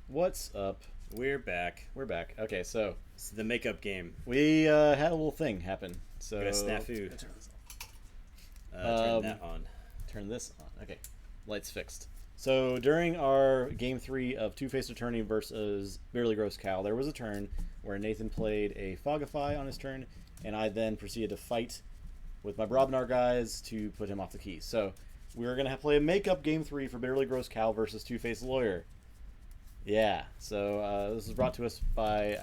What's up? We're back. We're back. Okay, so It's the makeup game. we had a little thing happen. So Got a snafu. Turn this Turn that on. Turn this on. Okay, lights fixed. So during our game 3 of Two-Faced Attorney versus Barely Gross Cow, there was a turn where Nathan played a Fogify on his turn, and I then proceeded to fight with my Brobnar guys to put him off the key. So we were gonna play a makeup game 3 for Barely Gross Cow versus Two-Faced Lawyer. Yeah, so this was brought to us by,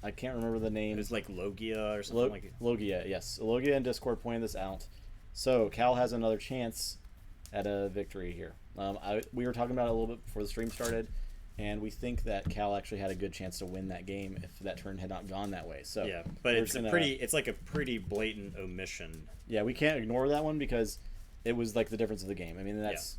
I can't remember the name. It was like Logia or something like it. Logia, yes. Logia and Discord pointed this out. So Cal has another chance at a victory here. We were talking about it a little bit before the stream started, and we think that Cal actually had a good chance to win that game if that turn had not gone that way. So Yeah, but it's like a pretty blatant omission. Yeah, we can't ignore that one because it was like the difference of the game. I mean, that's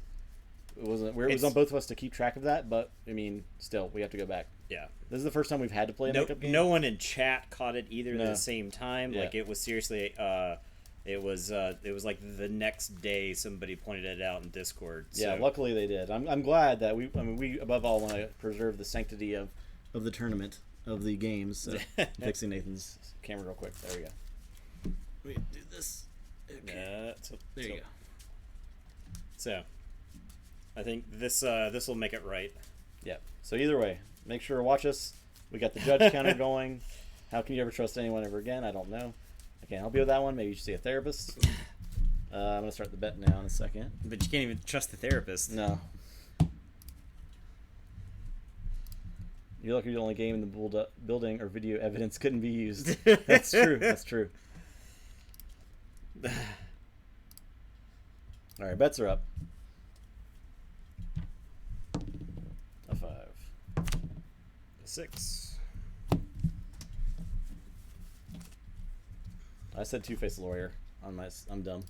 it was on both of us to keep track of that, but I mean, still we have to go back. Yeah, this is the first time we've had to play a makeup game. No one in chat caught it either at the same time. Yeah. Like it was seriously, it was like the next day somebody pointed it out in Discord. So. Yeah, luckily they did. I'm glad that we above all want to preserve the sanctity of the tournament of the games. So fixing Nathan's camera real quick. There we go. We do this. Okay. There you go. So, I think this will make it right. Yeah. So either way, make sure to watch us. We got the judge counter going. How can you ever trust anyone ever again? I don't know. I can't help you with that one. Maybe you should see a therapist. I'm gonna start the bet now in a second. But you can't even trust the therapist. No. You're lucky the only game in the building or video evidence couldn't be used. That's true. That's true. All right, bets are up. A 5. A 6. I said Two-Faced Lawyer. I'm dumb.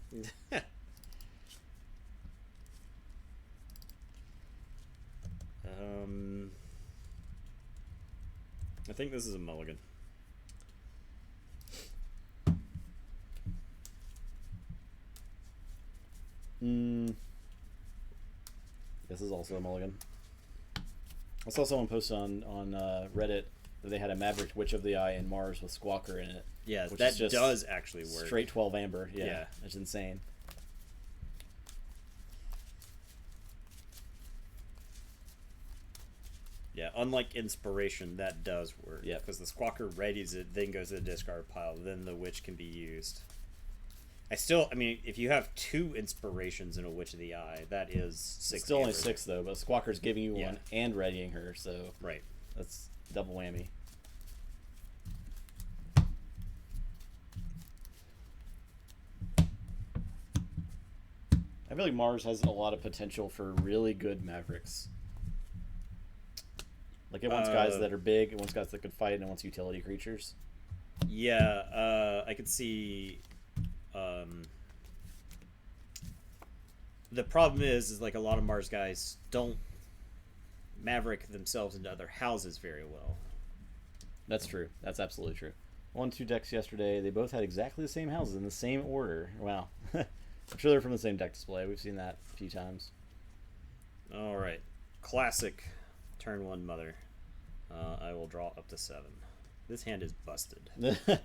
I think this is a mulligan. This is also a mulligan. I saw someone post on Reddit that they had a Maverick Witch of the Eye and Mars with Squawker in it. Yeah, that does actually work. Straight 12 amber. Yeah. It's insane. Yeah, unlike Inspiration, that does work. Yeah, because the Squawker readies it, then goes to the discard pile, then the Witch can be used. I mean, if you have 2 Inspirations in a Witch of the Eye, that is 6. It's still only 6 though, but Squawker's giving you one and readying her, so right. That's double whammy. I feel like Mars has a lot of potential for really good Mavericks. Like it wants guys that are big, it wants guys that could fight, and it wants utility creatures. Yeah, I could see. The problem is like a lot of Mars guys don't maverick themselves into other houses very well. That's true. That's absolutely true. Won 2 decks yesterday. They both had exactly the same houses in the same order. Wow. I'm sure they're from the same deck display. We've seen that a few times. All right. Classic turn 1 Mother. I will draw up to 7. This hand is busted. Okay.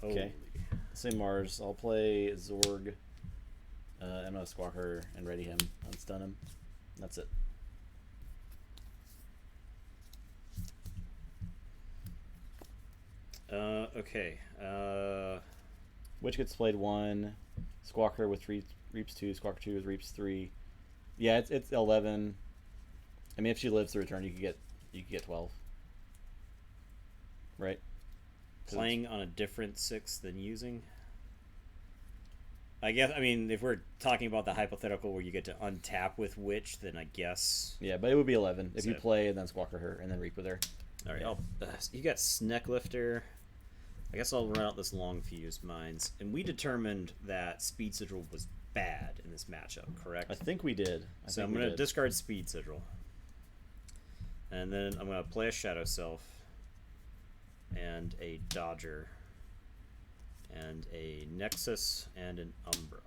Holy. Same Mars. I'll play Zorg. I'm going to squawk her and ready him. Unstun him. That's it. Okay. Witch gets played 1. Squawker with Reaps 2. Squawker 2 with Reaps 3. Yeah, it's 11. I mean, if she lives through a turn, you could get 12. Right? Playing on a different 6 than using. I guess. I mean, if we're talking about the hypothetical where you get to untap with Witch, then I guess. Yeah, but it would be 11 if So, you play and then Squawker her and then Reap with her. All right. Yeah. You got Snecklifter. I guess I'll run out this Long Fused Mines, and we determined that Speed Sigil was bad in this matchup. Correct. I think we did. So I'm going to discard Speed Sigil, and then I'm going to play a Shadow Self, and a Dodger, and a Nexus, and an Umbra.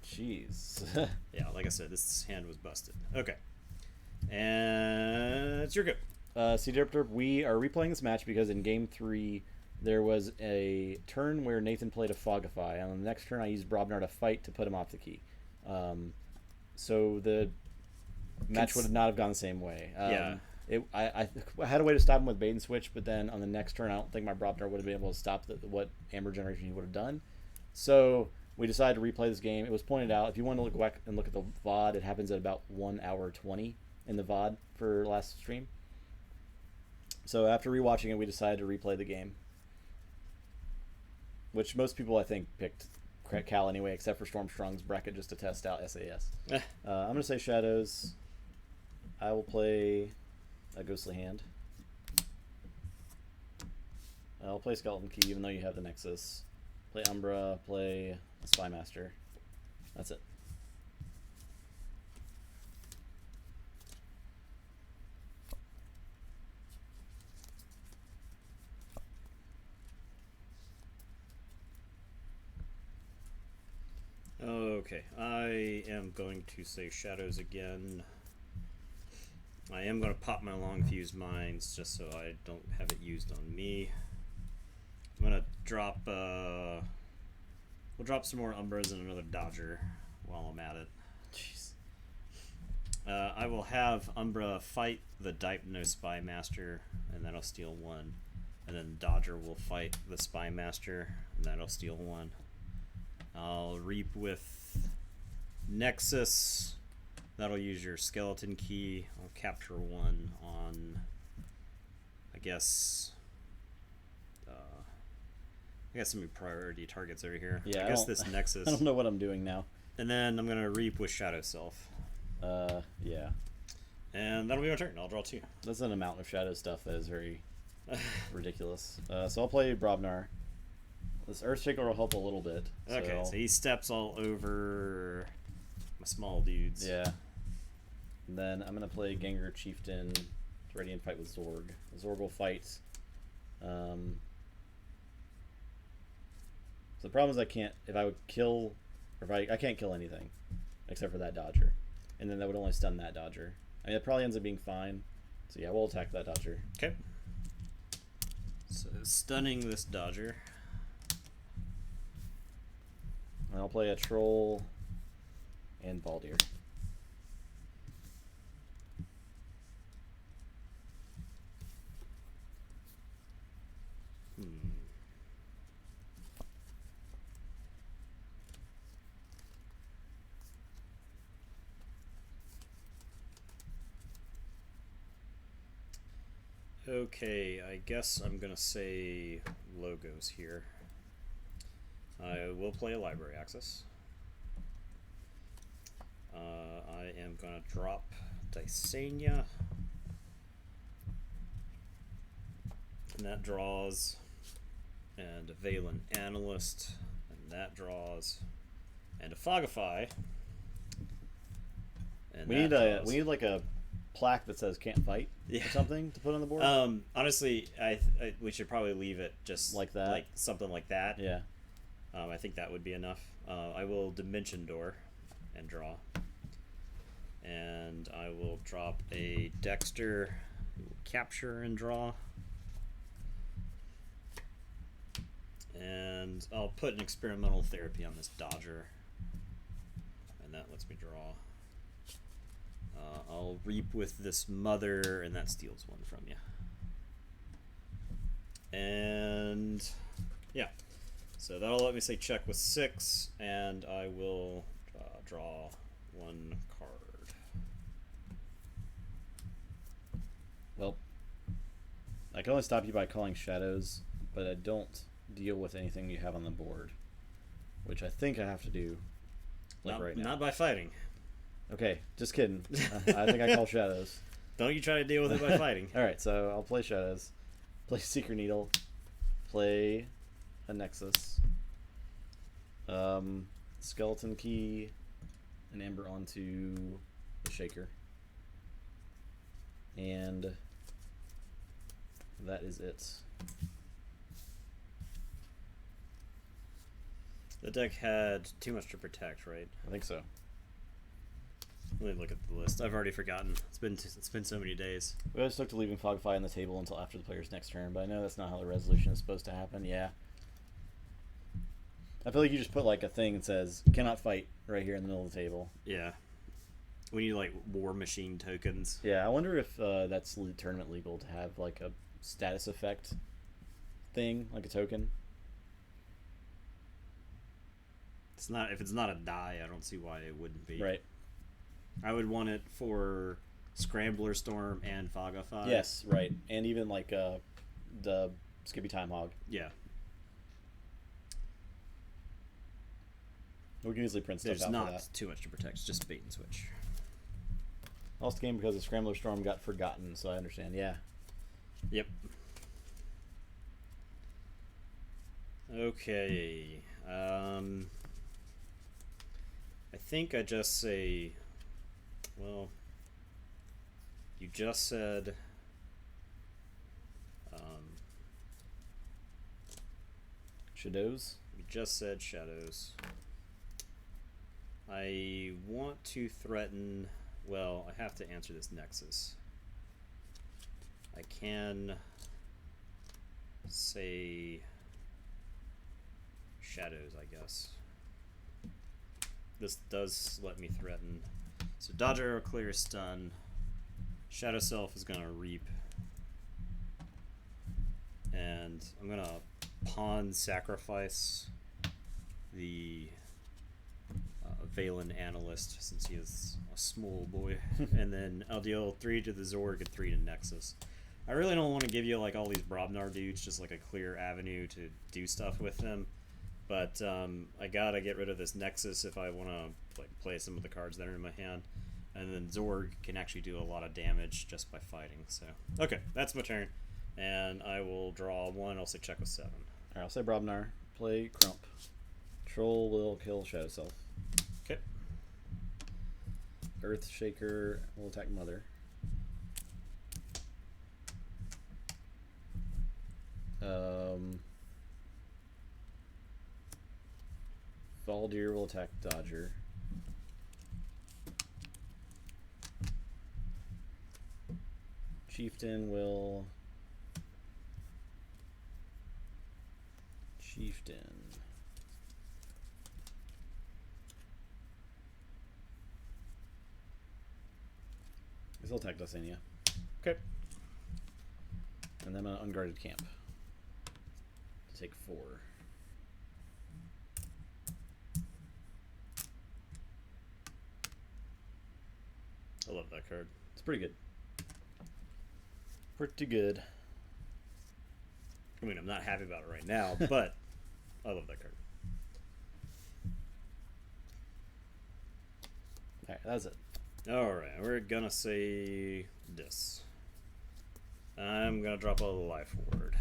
Jeez. Yeah, like I said, this hand was busted. Okay. And it's your go. Derp, we are replaying this match because in game 3 there was a turn where Nathan played a Fogify, and on the next turn I used Brobnar to fight to put him off the key. So the match would not have gone the same way. Yeah. I had a way to stop him with bait and switch, but then on the next turn I don't think my Brobnar would have been able to stop what Amber Generation he would have done. So we decided to replay this game. It was pointed out, if you want to look back and look at the VOD, it happens at about 1 hour 20 in the VOD for last stream. So after rewatching it, we decided to replay the game, which most people I think picked Cal anyway, except for Stormstrong's bracket just to test out SAS. I'm going to say Shadows. I will play a Ghostly Hand. I'll play Skeleton Key, even though you have the Nexus. Play Umbra, play a Spy Master. That's it. Okay, I am going to say Shadows again. I am going to pop my Long Fused Mines just so I don't have it used on me. I'm going to drop, we'll drop some more Umbras and another Dodger while I'm at it. Jeez. I will have Umbra fight the Dipno Spy Master, and that'll steal 1. And then Dodger will fight the Spy Master, and that'll steal 1. I'll Reap with Nexus. That'll use your Skeleton Key. I'll capture 1 on, I guess some priority targets over here. Yeah, I guess this Nexus. I don't know what I'm doing now. And then I'm going to Reap with Shadow Self. Yeah. And that'll be my turn. I'll draw 2. That's an amount of shadow stuff that is very ridiculous. So I'll play Brobnar. This Earthshaker will help a little bit. Okay, so he steps all over my small dudes. Yeah. And then I'm going to play Gengar Chieftain to ready and fight with Zorg. Zorg will fight. So the problem is I can't kill anything except for that Dodger. And then that would only stun that Dodger. I mean, it probably ends up being fine. So yeah, we'll attack that Dodger. Okay. So stunning this Dodger. And I'll play a Troll and Baldir. Okay, I guess I'm gonna say logos here. I will play a Library Access. I am gonna drop Dysania. and that draws, and a Valen Analyst, and that draws, and a Fogify. And We need like a plaque that says "Can't fight" or something to put on the board. Honestly, we should probably leave it just like that, like something like that. Yeah. I think that would be enough. I will Dimension Door and draw, and I will drop a Dexter, capture and draw, and I'll put an Experimental Therapy on this Dodger, and that lets me draw. I'll Reap with this Mother, and that steals one from you. And yeah, so that'll let me say check with 6, and I will draw 1 card. Well, I can only stop you by calling shadows, but I don't deal with anything you have on the board, which I think I have to do right now. Not by fighting. Okay, just kidding. I think I call shadows. Don't you try to deal with it by fighting. Alright, so I'll play shadows, play Seeker Needle, play a Nexus, Skeleton Key, an Ember onto the Shaker, and that is it. The deck had too much to protect, right? I think so. Let me look at the list. I've already forgotten. It's been so many days. We always stuck to leaving Fogify on the table until after the player's next turn, but I know that's not how the resolution is supposed to happen. Yeah. I feel like you just put like a thing that says "cannot fight" right here in the middle of the table. Yeah. We need like War Machine tokens. Yeah, I wonder if that's tournament legal to have like a status effect thing, like a token. It's not. If it's not a die, I don't see why it wouldn't be. Right. I would want it for Scrambler Storm and Fogify. Yes, right, and even like the Skippy Time Hog. Yeah. We can easily print stuff There's out not for that. too much to protect. It's just bait and switch. Lost the game because the Scrambler Storm got forgotten, so I understand. Yeah. Yep. Okay. I think I just say, well, you just said Shadows. you just said shadows. I want to threaten, well, I have to answer this Nexus. I can say shadows, I guess. This does let me threaten. So Dodger, clear, stun. Shadow Self is gonna Reap. And I'm gonna pawn sacrifice the Valen Analyst, since he is a small boy. And then I'll deal 3 to the Zorg and 3 to Nexus. I really don't want to give you like all these Brobnar dudes, just like a clear avenue to do stuff with them. But I gotta get rid of this Nexus if I want to like play some of the cards that are in my hand. And then Zorg can actually do a lot of damage just by fighting. So okay, that's my turn. And I will draw 1, I'll say check with 7. Alright, I'll say Brobnar. Play Crump. Troll will kill Shadow Self. Okay. Earth Shaker will attack Mother. Valdir will attack Dodger. Chieftain will... Chieftain. He'll attack Dosania. Okay. And then an Unguarded Camp. To take 4. I love that card. It's pretty good. Pretty good. I mean, I'm not happy about it right now, but I love that card. Alright, that's it. Alright, we're gonna say this. I'm gonna drop a Life Ward.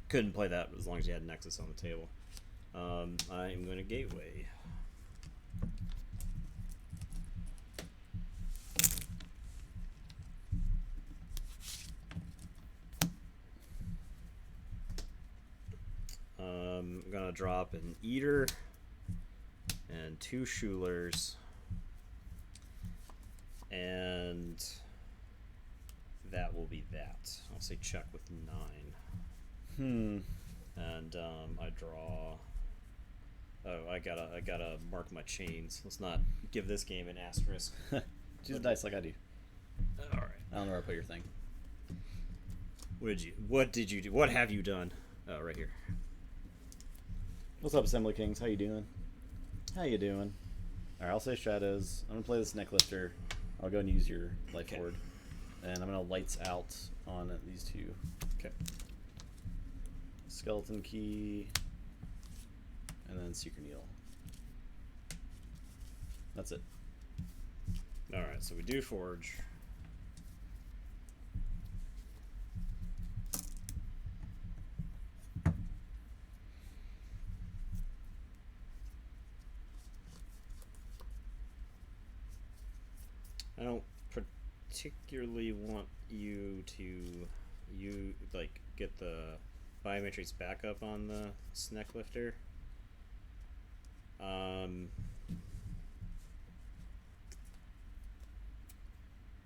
couldn't play that as long as you had Nexus on the table. I am going to Gateway. I'm going to drop an Eater and 2 Schulers. And that will be that. I'll say check with 9. And I draw. Oh, I gotta mark my chains. Let's not give this game an asterisk. Choose a dice like I do. All right. I don't know where to put your thing. What did you do? What have you done? Oh, right here. What's up, Assembly Kings? How you doing? How you doing? All right, I'll say Shadows. I'm gonna play this Necklifter. I'll go and use your Life Ward, and I'm gonna Lights Out on these 2. Okay. Skeleton Key, and then Seeker Needle. That's it. All right, so we do Forge. I don't particularly want you to get the biometrics back up on the Necklifter.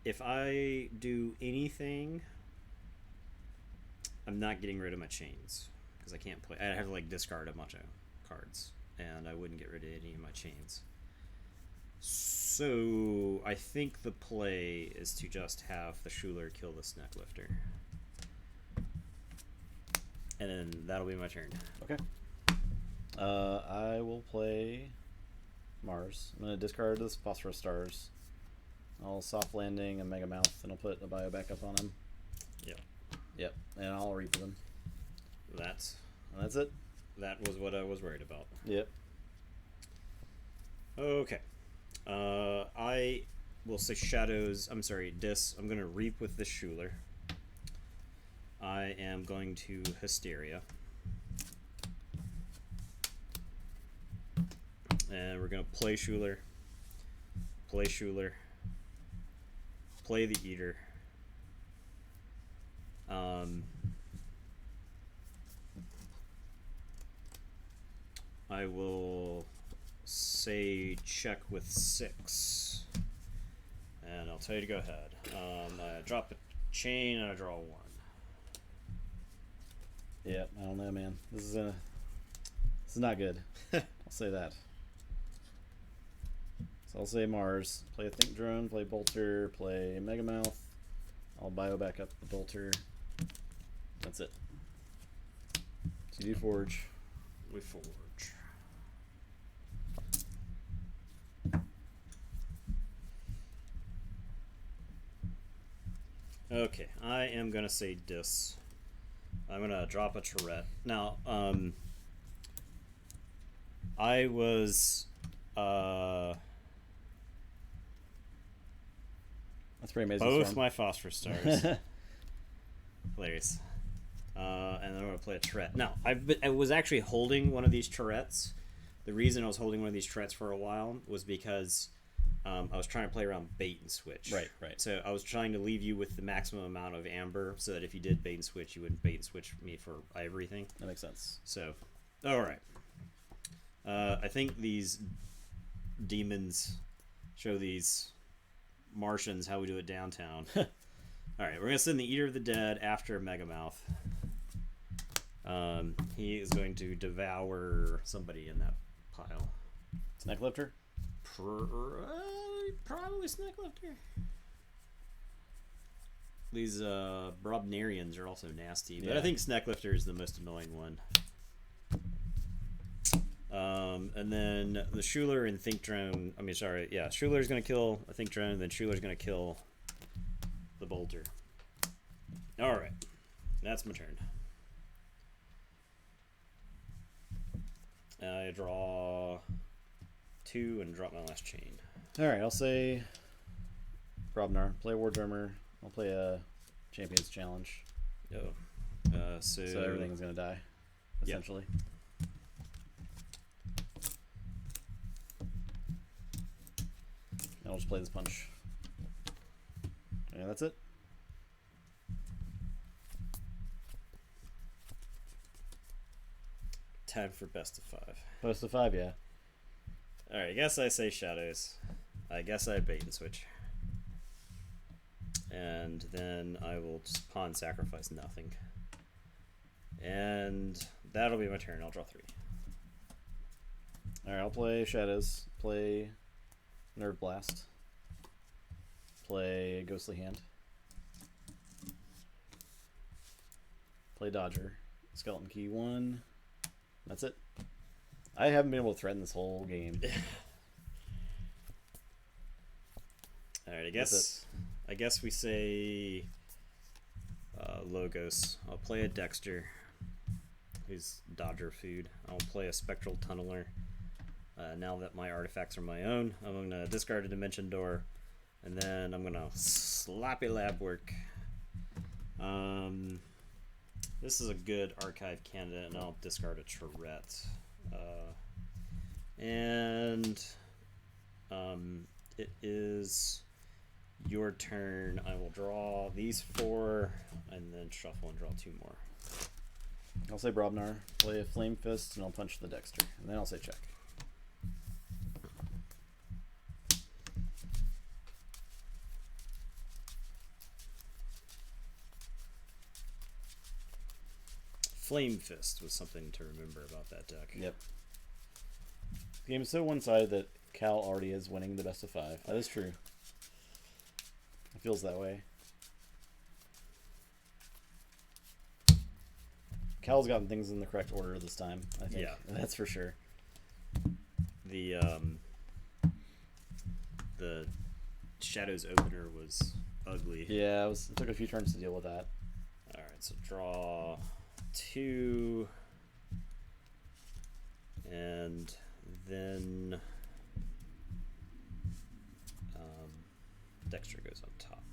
If I do anything, I'm not getting rid of my chains because I can't play. I have to discard a bunch of cards, and I wouldn't get rid of any of my chains. So I think the play is to just have the Schuler kill the Necklifter. And then that'll be my turn. Okay. I will play Mars. I'm going to discard this Phosphorus Stars. I'll Soft Landing a Mega Mouth, and I'll put a bio back up on him. Yep. Yep, and I'll Reap them. That's it. That was what I was worried about. Yep. Okay. I will say Shadows. I'm sorry, Dis. I'm going to Reap with the Schuler. I am going to Hysteria. And we're going to play Schuler. Play Schuler. Play the Eater. I will say check with 6. And I'll tell you to go ahead. I drop a chain and I draw 1. Yeah, I don't know, man. This is not good. I'll say that. So I'll say Mars. Play a Think Drone, play Bolter, play Megamouth. I'll bio back up the Bolter. That's it. So you do Forge. We Forge. Okay, I am gonna say Dis. I'm gonna drop a Tourette. Now, I was That's pretty amazing. both Storm. my Phosphorus Stars. Hilarious. And then I'm gonna play a Tourette. Now, I was actually holding one of these Tourettes. The reason I was holding one of these Tourettes for a while was because I was trying to play around bait and switch. Right. So I was trying to leave you with the maximum amount of amber so that if you did bait and switch, you wouldn't bait and switch me for everything. That makes sense. So, all right. I think these demons show these Martians how we do it downtown. All right, we're going to send the Eater of the Dead after Megamouth. He is going to devour somebody in that pile. Necklifter? Probably Necklifter. These Brobnarians are also nasty, but I think Necklifter is the most annoying one. And then the Schuler and Think Drone. Schuler's going to kill a Think Drone, then Schuler's going to kill the Bolter. Alright. That's my turn. I draw 2 and drop my last chain. Alright, I'll say Brobnar. Play a War Drummer. I'll play a Champions Challenge. Oh. So everything's gonna die, essentially. And I'll just play this punch. Yeah, that's it. Time for best of 5. Best of 5, yeah. Alright, I guess I say shadows. I guess I bait and switch. And then I will just pawn sacrifice nothing. And that'll be my turn. I'll draw 3. Alright, I'll play Shadows. Play Nerve Blast. Play Ghostly Hand. Play Dodger. Skeleton Key 1. That's it. I haven't been able to threaten this whole game. Alright, I guess we say Logos. I'll play a Dexter, who's Dodger food. I'll play a Spectral Tunneler. Now that my artifacts are my own, I'm going to discard a Dimension Door, and then I'm going to sloppy lab work. This is a good archive candidate, and I'll discard a Tourette. It is your turn. I will draw these 4, and then shuffle and draw 2 more. I'll say Brobnar. Play a Flame Fist, and I'll punch the Dexter. And then I'll say check. Flame Fist was something to remember about that deck. Yep. The game is so one-sided that Cal already is winning the best of 5. That is true. It feels that way. Cal's gotten things in the correct order this time, I think. Yeah. That's for sure. The Shadows opener was ugly. Yeah, it took a few turns to deal with that. Alright, so draw 2, and then Dexter goes on top.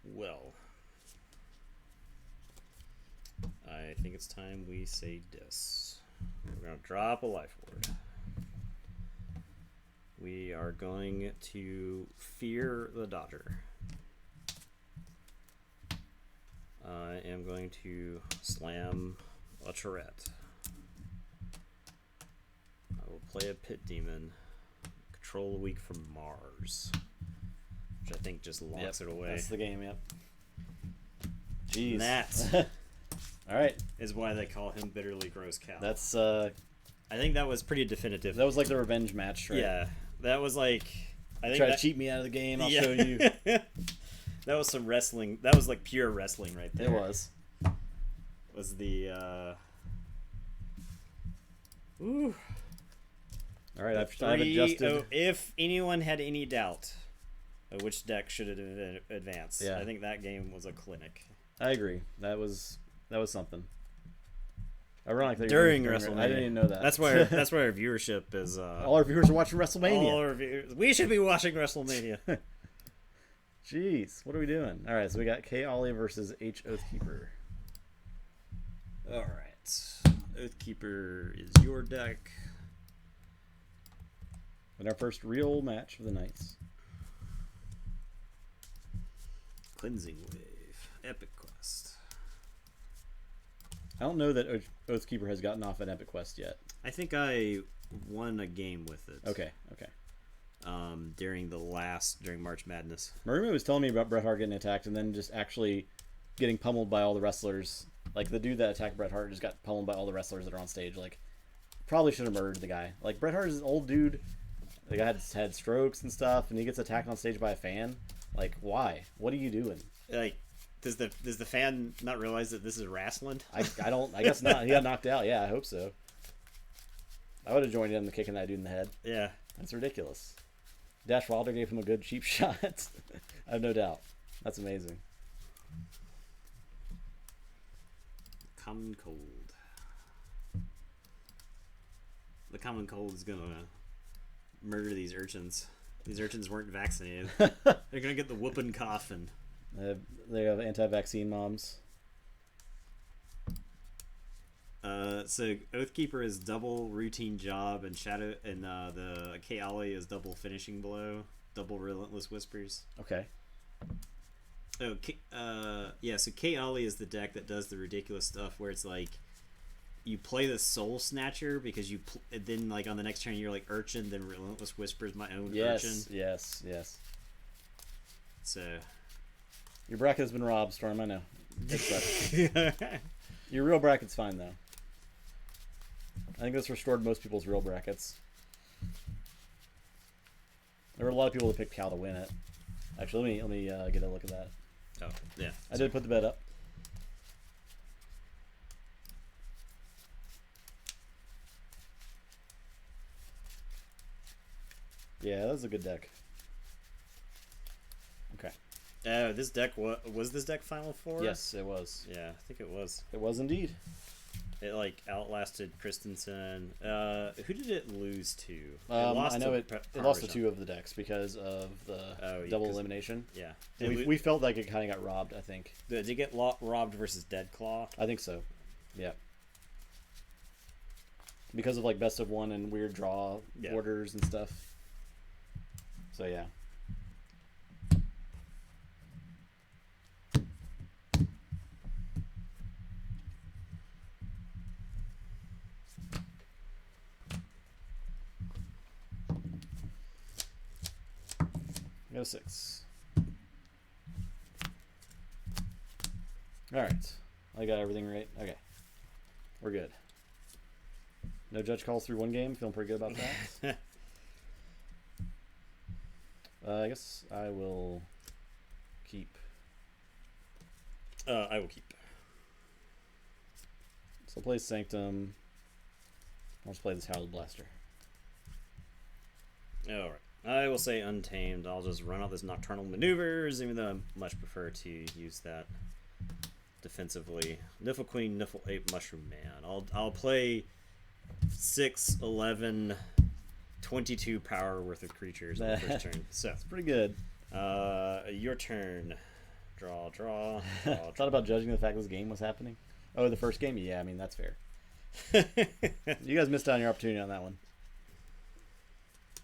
Well, I think it's time we say dis. We're going to drop a life ward. We are going to fear the Dodger. I am going to slam a Tourette. I will play a Pit Demon. Control a weak from Mars, which I think just locks it away. That's the game, yep. Jeez. And that all right. is why they call him Bitterly Gross Cal. That's I think that was pretty definitive. that was like the revenge match, right? Yeah, that was like I think Try to cheat me out of the game. I'll show you. That was some wrestling. That was like pure wrestling right there. It was. Was the ooh. All right, I've 3, adjusted. if anyone had any doubt of which deck should have advanced, Yeah. I think that game was a clinic. I agree. That was something. Ironic that During you're WrestleMania. I didn't even know that. That's why our viewership is all our viewers are watching WrestleMania. all our viewers, we should be watching WrestleMania. Jeez, what are we doing? All right, so we got K. Ollie versus H. Oathkeeper. All right, Oathkeeper is your deck. And our first real match of the nights. Cleansing Wave, Epic Quest. I don't know that Oathkeeper has gotten off an Epic Quest yet. I think I won a game with it. Okay. During March Madness. Maruma was telling me about Bret Hart getting attacked and then just actually getting pummeled by all the wrestlers. Like, the dude that attacked Bret Hart just got pummeled by all the wrestlers that are on stage. Like, probably should have murdered the guy. Like, Bret Hart is an old dude. The guy had strokes and stuff, and he gets attacked on stage by a fan. Like, why? What are you doing? Like, does the fan not realize that this is wrestling? I guess not. He got knocked out. Yeah, I hope so. I would have joined in the kicking that dude in the head. Yeah. That's ridiculous. Dash Wilder gave him a good cheap shot. I have no doubt. That's amazing. Common Cold. The Common Cold is gonna murder these urchins. These urchins weren't vaccinated. They're gonna get the whooping cough and They have anti-vaccine moms. So Oathkeeper is double routine job, and Shadow and the Kaali is double finishing blow, double relentless whispers. Okay. Oh, yeah. So Kaali is the deck that does the ridiculous stuff where it's like you play the Soul Snatcher because then like on the next turn you're like Urchin, then relentless whispers my own Urchin. Yes. So your bracket has been robbed, Storm. I know. Your real bracket's fine though. I think this restored most people's real brackets. There were a lot of people that picked Cal to win it. Actually, let me get a look at that. Oh yeah, I did put the bet up. Yeah, that was a good deck. Okay. This deck was this deck Final Four? Yes, it was. Yeah, I think it was. It was indeed. It like outlasted Christensen. Who did it lose to? I know it lost to two of the decks because of the double elimination. Yeah, we felt like it kind of got robbed. I think. Did it get robbed versus Deadclaw? I think so. Yeah. Because of like best of one and weird draw orders and stuff. So yeah. Go 6. Alright. I got everything right. Okay. We're good. No judge calls through one game. Feeling pretty good about that. I guess I will keep. I will keep. So I'll play Sanctum. I'll just play this Howled Blaster. Alright. I will say Untamed. I'll just run all those Nocturnal Maneuvers, even though I much prefer to use that defensively. Niffle Queen, Niffle Ape, Mushroom Man. I'll play 6, 11, 22 power worth of creatures on the first turn. So it's pretty good. Your turn. Draw. Thought about judging the fact this game was happening. Oh, the first game? Yeah, I mean, that's fair. You guys missed out on your opportunity on that one.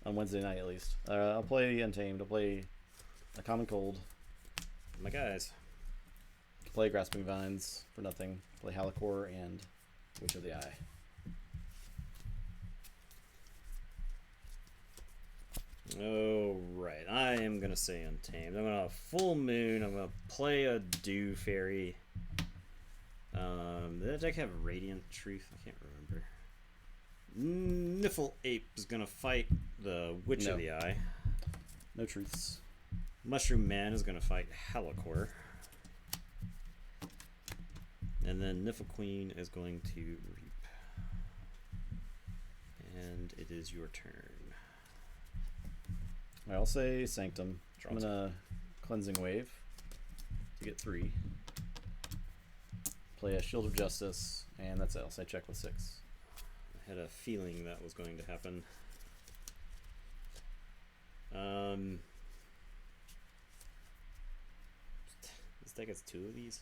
On Wednesday night, at least. I'll play Untamed. I'll play a Common Cold. My guys. Play Grasping Vines for nothing. Play Halakor and Witch of the Eye. Oh, right. I am going to say Untamed. I'm going to Full Moon. I'm going to play a Dew Fairy. Did that deck have Radiant Truth? I can't remember. Niffle Ape is going to fight the Witch of the Eye. No truths. Mushroom Man is going to fight Halakor. And then Niffle Queen is going to Reap. And it is your turn. All right, I'll say Sanctum. I'm going to Cleansing Wave to get 3. Play a Shield of Justice, and that's it. I'll say check with 6. I had a feeling that was going to happen. This deck has 2 of these.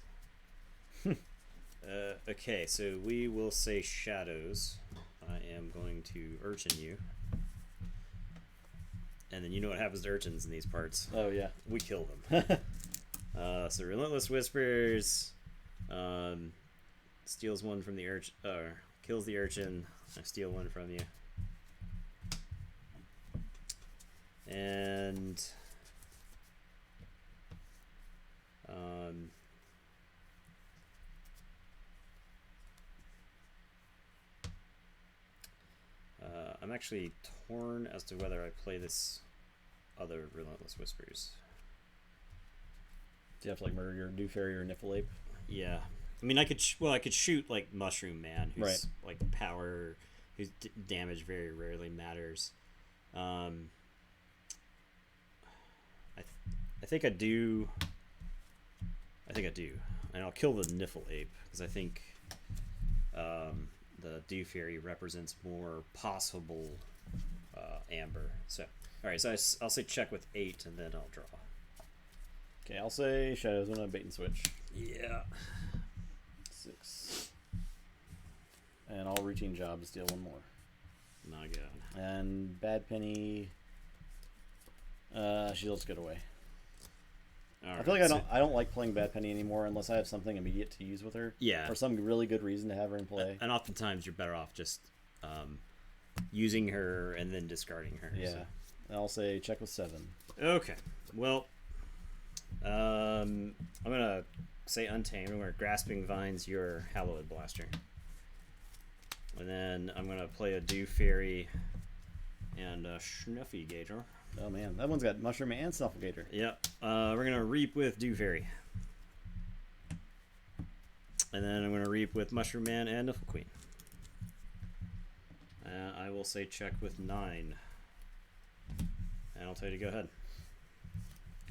Okay, so we will say Shadows. I am going to Urchin you. And then you know what happens to urchins in these parts. Oh, yeah. We kill them. So Relentless Whispers steals one from the urchin, kills the urchin. I steal one from you. And I'm actually torn as to whether I play this other Relentless Whispers. Do you have to like murder your Dew Fairy or Niffle Ape? Yeah, I mean I could shoot like Mushroom Man, who's like power, whose damage very rarely matters. I think I do. And I'll kill the Niffle Ape because I think the Dew Fairy represents more possible Amber. So, all right. So I'll say check with 8, and then I'll draw. Okay, I'll say Shadows. I'm gonna bait and switch. Yeah. 6. And I'll routine job to steal one more. Not good. And Bad Penny. She'll just get away. I feel like I don't like playing Bad Penny anymore unless I have something immediate to use with her. Yeah. Or some really good reason to have her in play. And oftentimes you're better off just using her and then discarding her. Yeah. So. And I'll say check with 7. Okay. Well, I'm gonna say Untamed. I'm gonna Grasping Vines your Hallowed Blaster, and then I'm gonna play a Dew Fairy and a Snuffy Gator. Oh man, that one's got Mushroom and Snufflegator. Yep. We're gonna Reap with Dew Fairy, and then I'm gonna Reap with Mushroom Man and Niffle Queen. I will say check with 9, and I'll tell you to go ahead.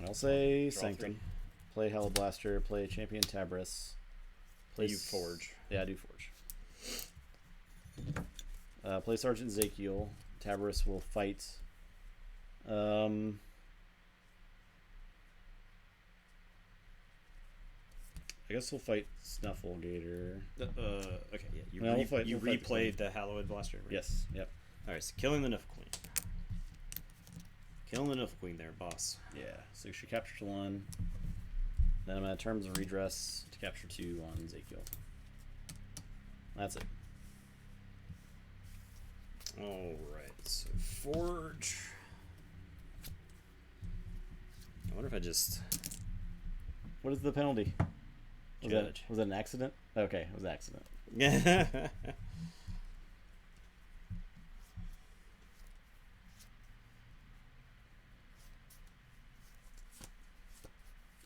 I'll say Draw Sanctum. 3. Play Hallowed Blaster. Play Champion Tabris. Play You Forge. Yeah, I do Forge. Play Sergeant Zakiel. Tabris will fight. I guess we'll fight Snufflegator. Okay, yeah. You, No, we'll fight replayed the Hallowed Blaster, right? Yes. Yep. Alright, so killing the Niffle Queen. Killing the Niffle Queen there, boss. Yeah. So she captures 1. Then I'm at Terms of Redress to capture 2 on Zakiel. That's it. Alright, so Forge. I wonder if I just... What is the penalty? Judge. Was it an accident? Okay, it was an accident.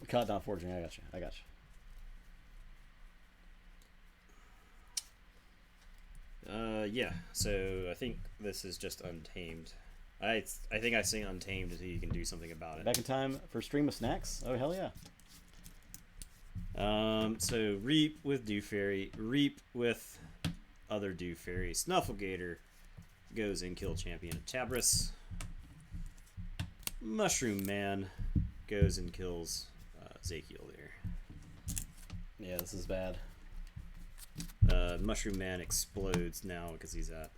Caught not forging. I got you. Yeah, so I think this is just Untamed. I think I say Untamed until you can do something about it. Back in time for stream of snacks? Oh, hell yeah. So Reap with Dew Fairy, Reap with other Dew Fairy. Snufflegator goes and kill Champion of Tabris. Mushroom Man goes and kills Zakiel there. Yeah, this is bad. Mushroom Man explodes now because he's at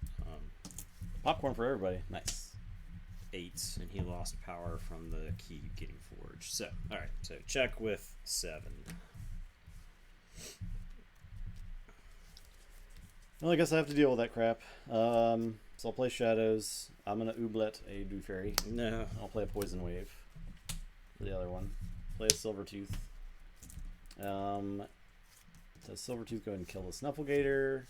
Popcorn for everybody. Nice. 8, and he lost power from the key getting forged. So, alright, so check with 7. Well, I guess I have to deal with that crap. So I'll play Shadows. I'm going to Ooblet a Dew Fairy. No. I'll play a Poison Wave for the other one. Play a Silvertooth. Does Silvertooth go ahead and kill the Snufflegator?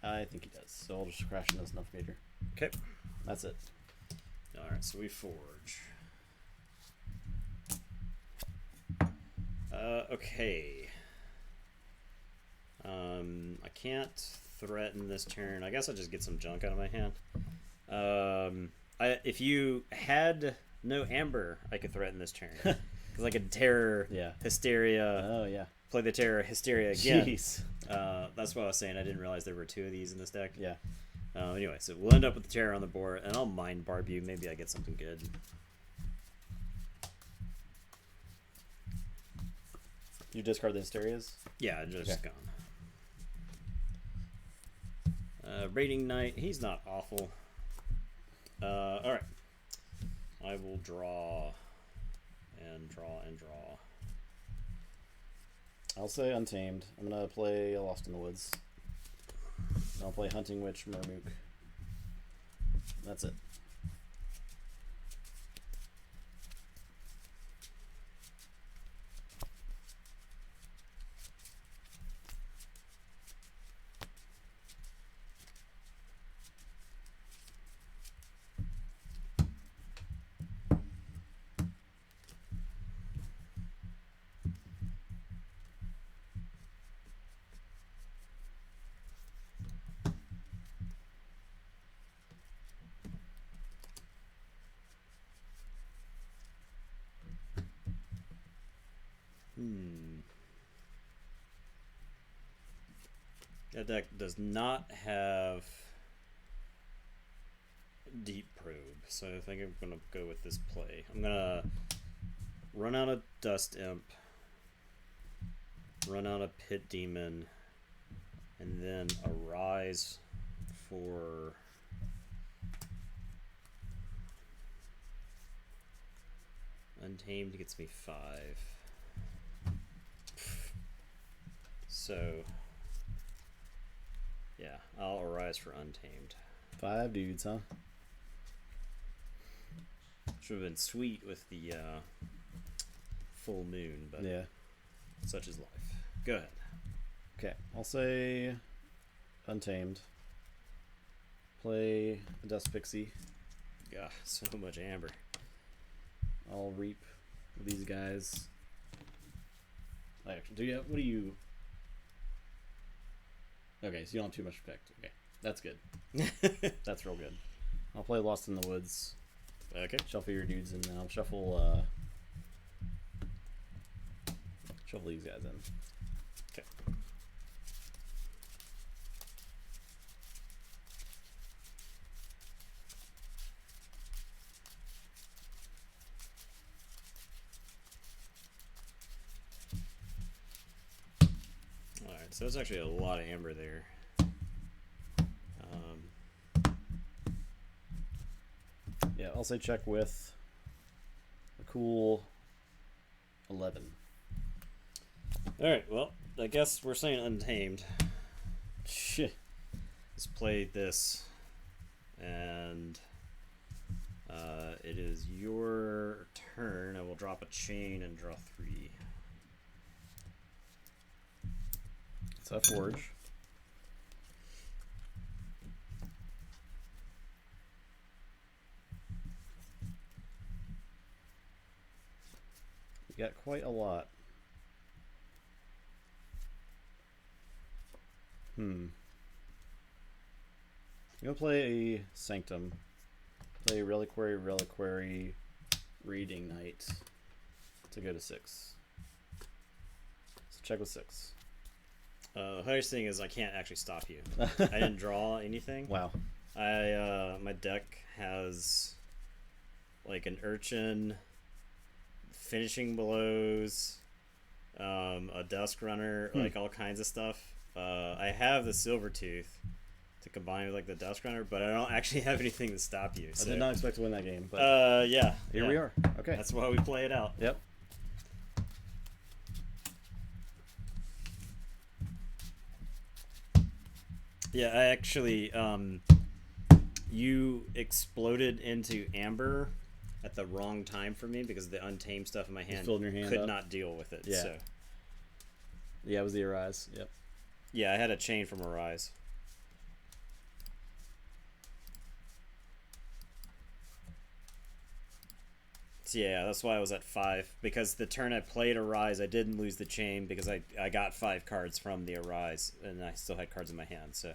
I think he does. So I'll just crash into the Snufflegator. Okay. That's it. Alright, so we forge. Okay. I can't threaten this turn. I guess I'll just get some junk out of my hand. If you had no Amber, I could threaten this turn. Because I could Terror, Hysteria. Oh, yeah. Play the Terror, Hysteria again. Jeez. That's what I was saying. I didn't realize there were 2 of these in this deck. Yeah. Anyway, so we'll end up with the Terror on the board, and I'll Mind Barb you. Maybe I get something good. You discard the Hysterias? Yeah, just gone. Raiding Knight, he's not awful. Alright. I will draw and draw and draw. I'll say Untamed. I'm going to play a Lost in the Woods. I'll play Hunting Witch, Murmook. That's it. That deck does not have deep probe, so I think I'm gonna go with this play. I'm gonna run out a Dust Imp, run out a Pit Demon, and then Arise for Untamed gets me 5. So yeah, I'll Arise for Untamed. 5 dudes, huh? Should have been sweet with the full moon, but Yeah. such is life. Go ahead. Okay, I'll say Untamed. Play a Dust Pixie. God, so much amber. I'll reap these guys. Actually, what do you? Okay, so you don't have too much effect. Okay, that's good. That's real good. I'll play Lost in the Woods. Okay. Shuffle your dudes in now. Shuffle these guys in. Okay. Alright, so there's actually a lot of amber there. Yeah, I'll say check with a cool 11. Alright, well, I guess we're saying Untamed. Shit. Let's play this. And it is your turn. I will drop a chain and draw 3. It's a forge. You got quite a lot. I'm gonna play a Sanctum. Play Reliquary, Reading Knight to go to 6. So check with 6. The hardest thing is I can't actually stop you. I didn't draw anything. Wow. My deck has like an Urchin, Finishing Blows, a Dusk Runner, like all kinds of stuff. I have the Silvertooth to combine with like the Dusk Runner, but I don't actually have anything to stop you. So. I did not expect to win that game, but yeah. Here we are. Okay. That's why we play it out. Yep. Yeah, I actually, you exploded into amber at the wrong time for me because the Untamed stuff in my hand filled your hand could up. not deal with it. Yeah. So. Yeah, it was the Arise. Yep. Yeah, I had a chain from Arise. So yeah, that's why I was at 5. Because the turn I played Arise, I didn't lose the chain because I got 5 cards from the Arise, and I still had cards in my hand. So.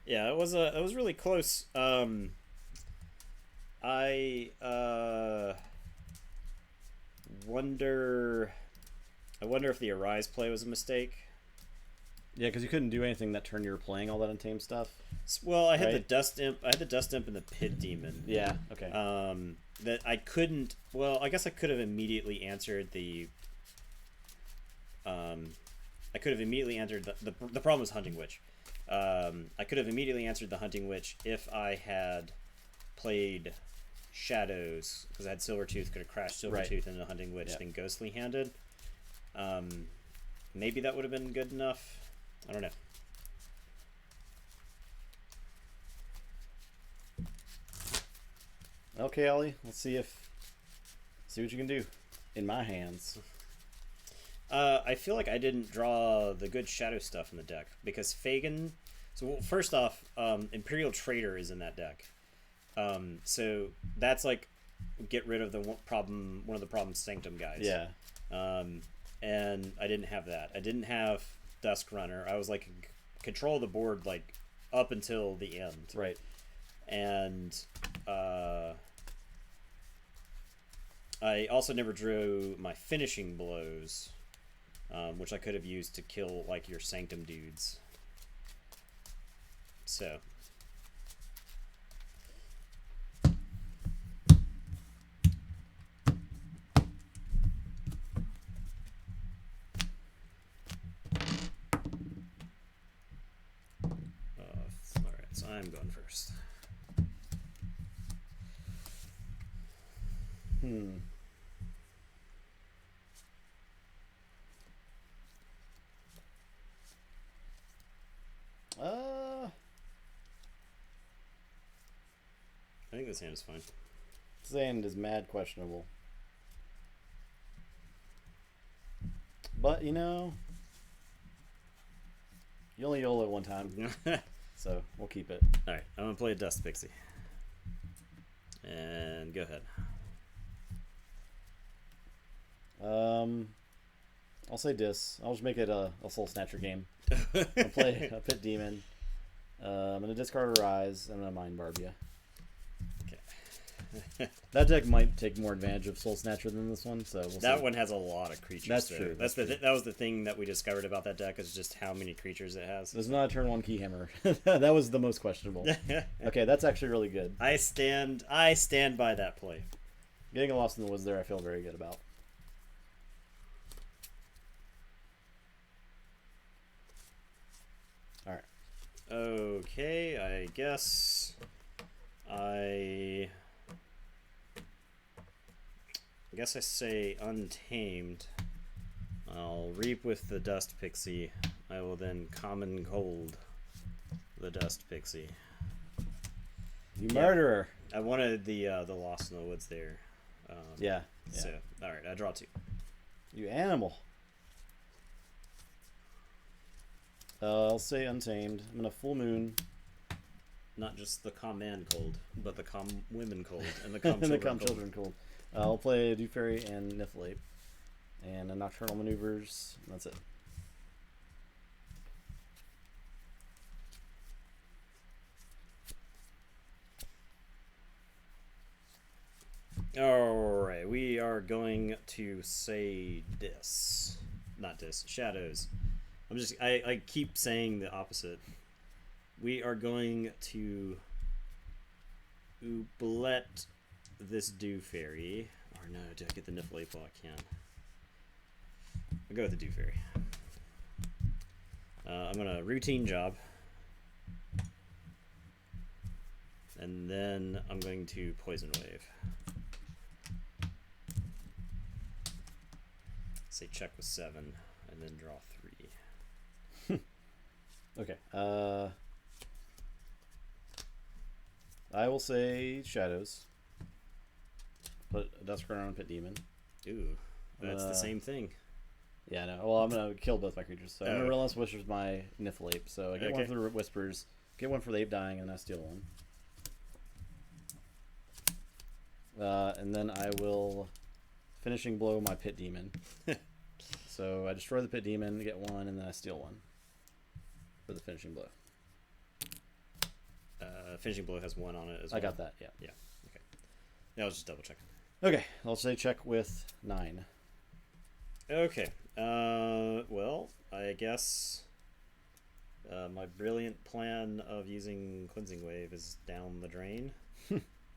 Yeah, it was really close. I wonder if the Arise play was a mistake. Yeah, because you couldn't do anything that turn you were playing all that Untamed stuff. Well, I had Right? the Dust Imp. I had the Dust Imp and the Pit Demon. Yeah. Okay. That I couldn't. Well, I guess I could have immediately answered the. I could have immediately answered the problem was Hunting Witch. I could have immediately answered the Hunting Witch if I had played Shadows, because I had Silvertooth, could have crashed Silvertooth into Hunting Witch, then Ghostly Handed. Maybe that would have been good enough. I don't know. Okay, Ollie. Let's see what you can do. In my hands. I feel like I didn't draw the good shadow stuff in the deck because Fagin. So well, first off, Imperial Trader is in that deck. So that's like get rid of one of the problem Sanctum guys. Yeah. And I didn't have that. I didn't have Dusk Runner. I was like control the board like up until the end. Right. And I also never drew my Finishing Blows. which I could have used to kill like your Sanctum dudes. So. Alright, so I'm going first. I think this hand is fine. This hand is mad questionable. But, you know, you only YOLO one time. So, we'll keep it. Alright, I'm going to play a Dust Pixie. And go ahead. I'll say Dis. I'll just make it a Soul Snatcher game. I'll play a Pit Demon. I'm going to discard a Rise. I'm going to Mind Barb you. Okay. That deck might take more advantage of Soul Snatcher than this one, so we'll see. That one has a lot of creatures. That's true. That was the thing that we discovered about that deck, is just how many creatures it has. There's not a turn 1 Keyhammer. That was the most questionable. Okay, that's actually really good. I stand by that play. Getting a Lost in the Woods there, I feel very good about. All right. Okay, I guess I say Untamed. I'll Reap with the Dust Pixie. I will then Common Cold the Dust Pixie. You murderer. I wanted the Lost in the Woods there. Yeah. So, alright, I draw 2. You animal. I'll say Untamed. I'm gonna Full Moon. Not just the Command Cold, but the Women Cold and the Com and the Children Cold. Children Cold. I'll play Dew Fairy and Niflate. And a Nocturnal Maneuvers. And that's it. Alright, we are going to say Dis. Not Dis, Shadows. I keep saying the opposite. We are going to Ooblet this Dew Fairy. Or no, did I get the Niflate ball? I can't. I'll go with the Dew Fairy. I'm going to Routine Job. And then I'm going to Poison Wave. Say check with 7, and then draw 3. Okay. I will say Shadows. Put a Duskburner on Pit Demon. Ooh, that's the same thing. Yeah, no. Well, I'm gonna kill both my creatures. So I'm gonna Relentless Whispers my Niflate. So I get one for the Whispers, get one for the Ape Dying, and I steal one. And then I will Finishing Blow my Pit Demon. So I destroy the Pit Demon, get one, and then I steal one for the Finishing Blow. Finishing Blow has 1 on it as well. I got that, yeah. Yeah, okay. Yeah, I was just double checking. Okay, I'll say check with 9. Okay, well, I guess my brilliant plan of using Cleansing Wave is down the drain.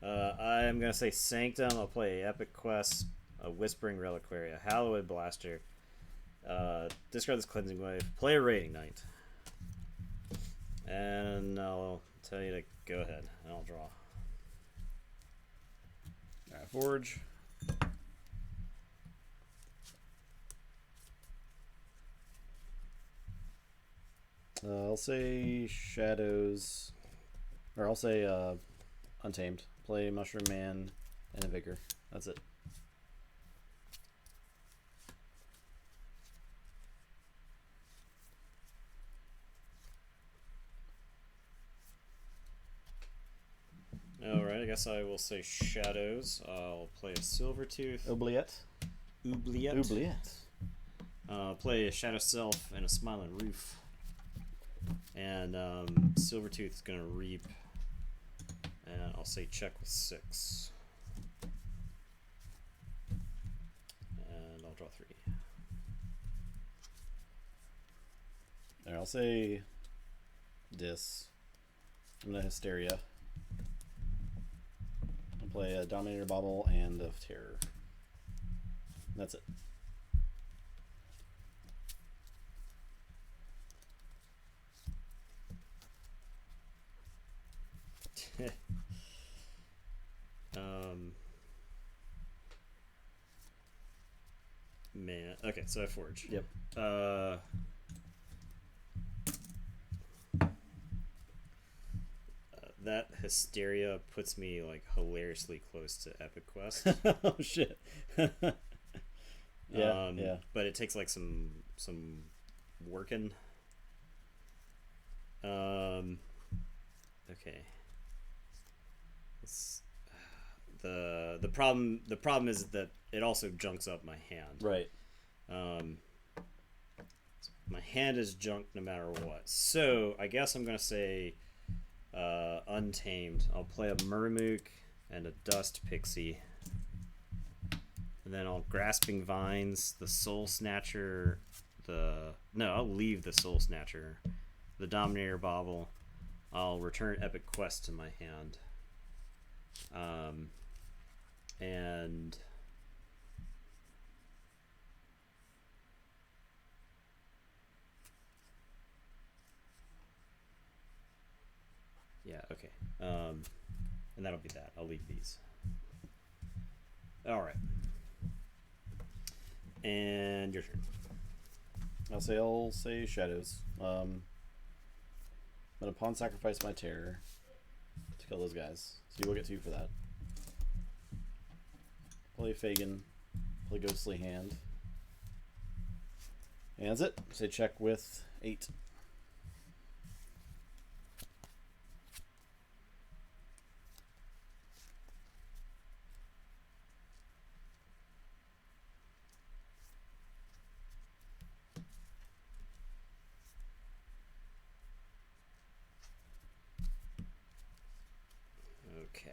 I'm going to say Sanctum. I'll play Epic Quest, a Whispering Reliquary, a Hallowed Blaster, discard this Cleansing Wave, play a Raiding Knight, and I'll tell you to go ahead, and I'll draw. Alright, Forge. I'll say Shadows, or I'll say Untamed. Play Mushroom Man and a Vigor. That's it. Alright, I guess I will say Shadows. I'll play a Silvertooth. Oubliette. Play a Shadow Self and a Smiling Roof. And Silvertooth is going to Reap. And I'll say check with 6. And I'll draw 3. Alright, I'll say Dis. I'm gonna Hysteria. I'll play a Dominator Bauble and a Terror. That's it. Man. Okay, so I forge. Yep. That Hysteria puts me like hilariously close to Epic Quest. Oh shit. Yeah, yeah. But it takes like some working. Okay. The problem is that it also junks up my hand. Right. My hand is junked no matter what. So I guess I'm gonna say Untamed. I'll play a Murmuk and a Dust Pixie. And then I'll Grasping Vines, the Soul Snatcher, I'll leave the Soul Snatcher, the Dominator Bauble. I'll return Epic Quest to my hand. And yeah, okay. And that'll be that. I'll leave these. All right. And your turn. I'll say Shadows. I'm gonna pawn sacrifice my Terror to kill those guys. So you will get 2 for that. Play Fagin. Play Ghostly Hand. And that's it. Say check with 8. Okay.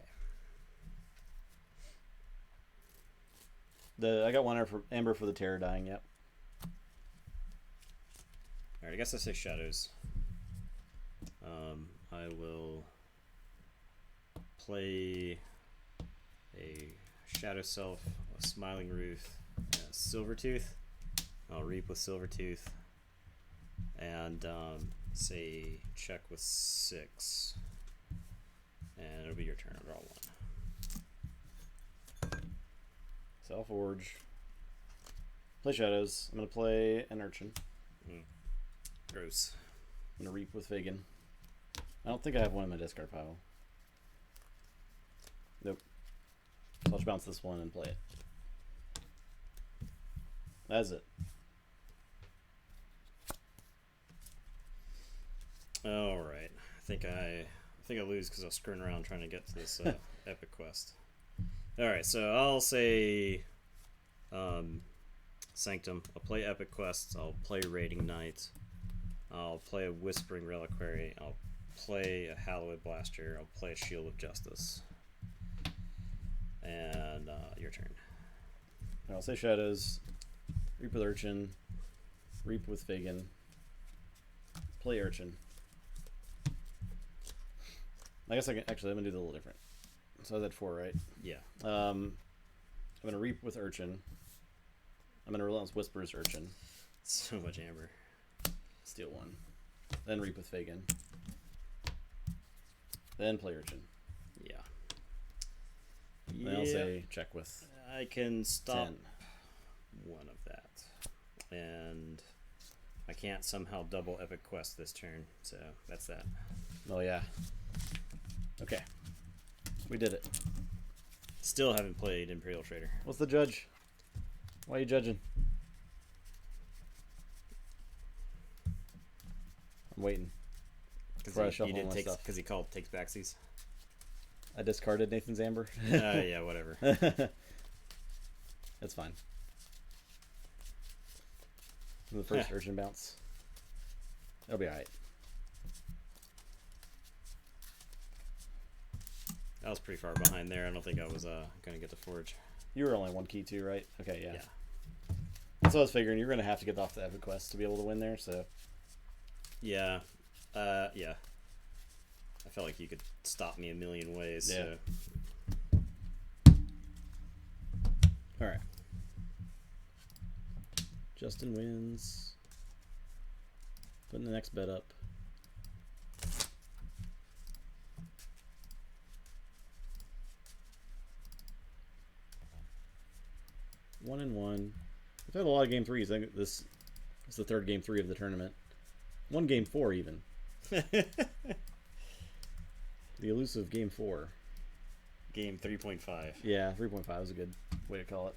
I got 1 Amber for the Terror dying. Yep. All right. I guess I say Shadows. I will play a Shadow Self, a Smiling Ruth, and a Silvertooth. I'll Reap with Silvertooth, and say check with 6. And it'll be your turn. I'll draw 1. So I'll Forge. Play Shadows. I'm going to play an Urchin. Gross. I'm going to Reap with Fagin. I don't think I have 1 in my discard pile. Nope. So I'll just bounce this 1 and play it. That's it. All right. I think I lose because I was screwing around trying to get to this Epic Quest. All right, so I'll say Sanctum. I'll play Epic Quest. I'll play Raiding Knight. I'll play a Whispering Reliquary. I'll play a Hallowed Blaster. I'll play a Shield of Justice. And your turn. I'll say Shadows. Reap with Urchin. Reap with Fagin. Play Urchin. I guess I can actually. I'm gonna do it a little different. So I was at 4, right? Yeah. I'm gonna Reap with Urchin. I'm gonna Relentless Whispers Urchin. So much Amber. Steal 1. Then Reap with Fagin. Then play Urchin. Yeah. Then I'll say check with. I can stop 10. 1 of that, and I can't somehow double Epic Quest this turn. So that's that. Oh yeah. Okay. We did it. Still haven't played Imperial Trader. What's the judge? Why are you judging? I'm waiting. Because he did because he called takes backsies. I discarded Nathan's Amber. Yeah, whatever. That's fine. The first Urchin bounce. That'll be alright. I was pretty far behind there. I don't think I was gonna get to Forge. You were only 1 key too, right? Okay, yeah. Yeah. That's what I was figuring. You're gonna have to get off the Epic Quest to be able to win there. So Yeah. Yeah. I felt like you could stop me a million ways. Yeah. So. All right. Justin wins. Putting the next bet up. One and one. We've had a lot of game threes. I think this is the third game three of the tournament. One game four even. The elusive game four. Game 3.5. Yeah, 3.5 is a good way to call it.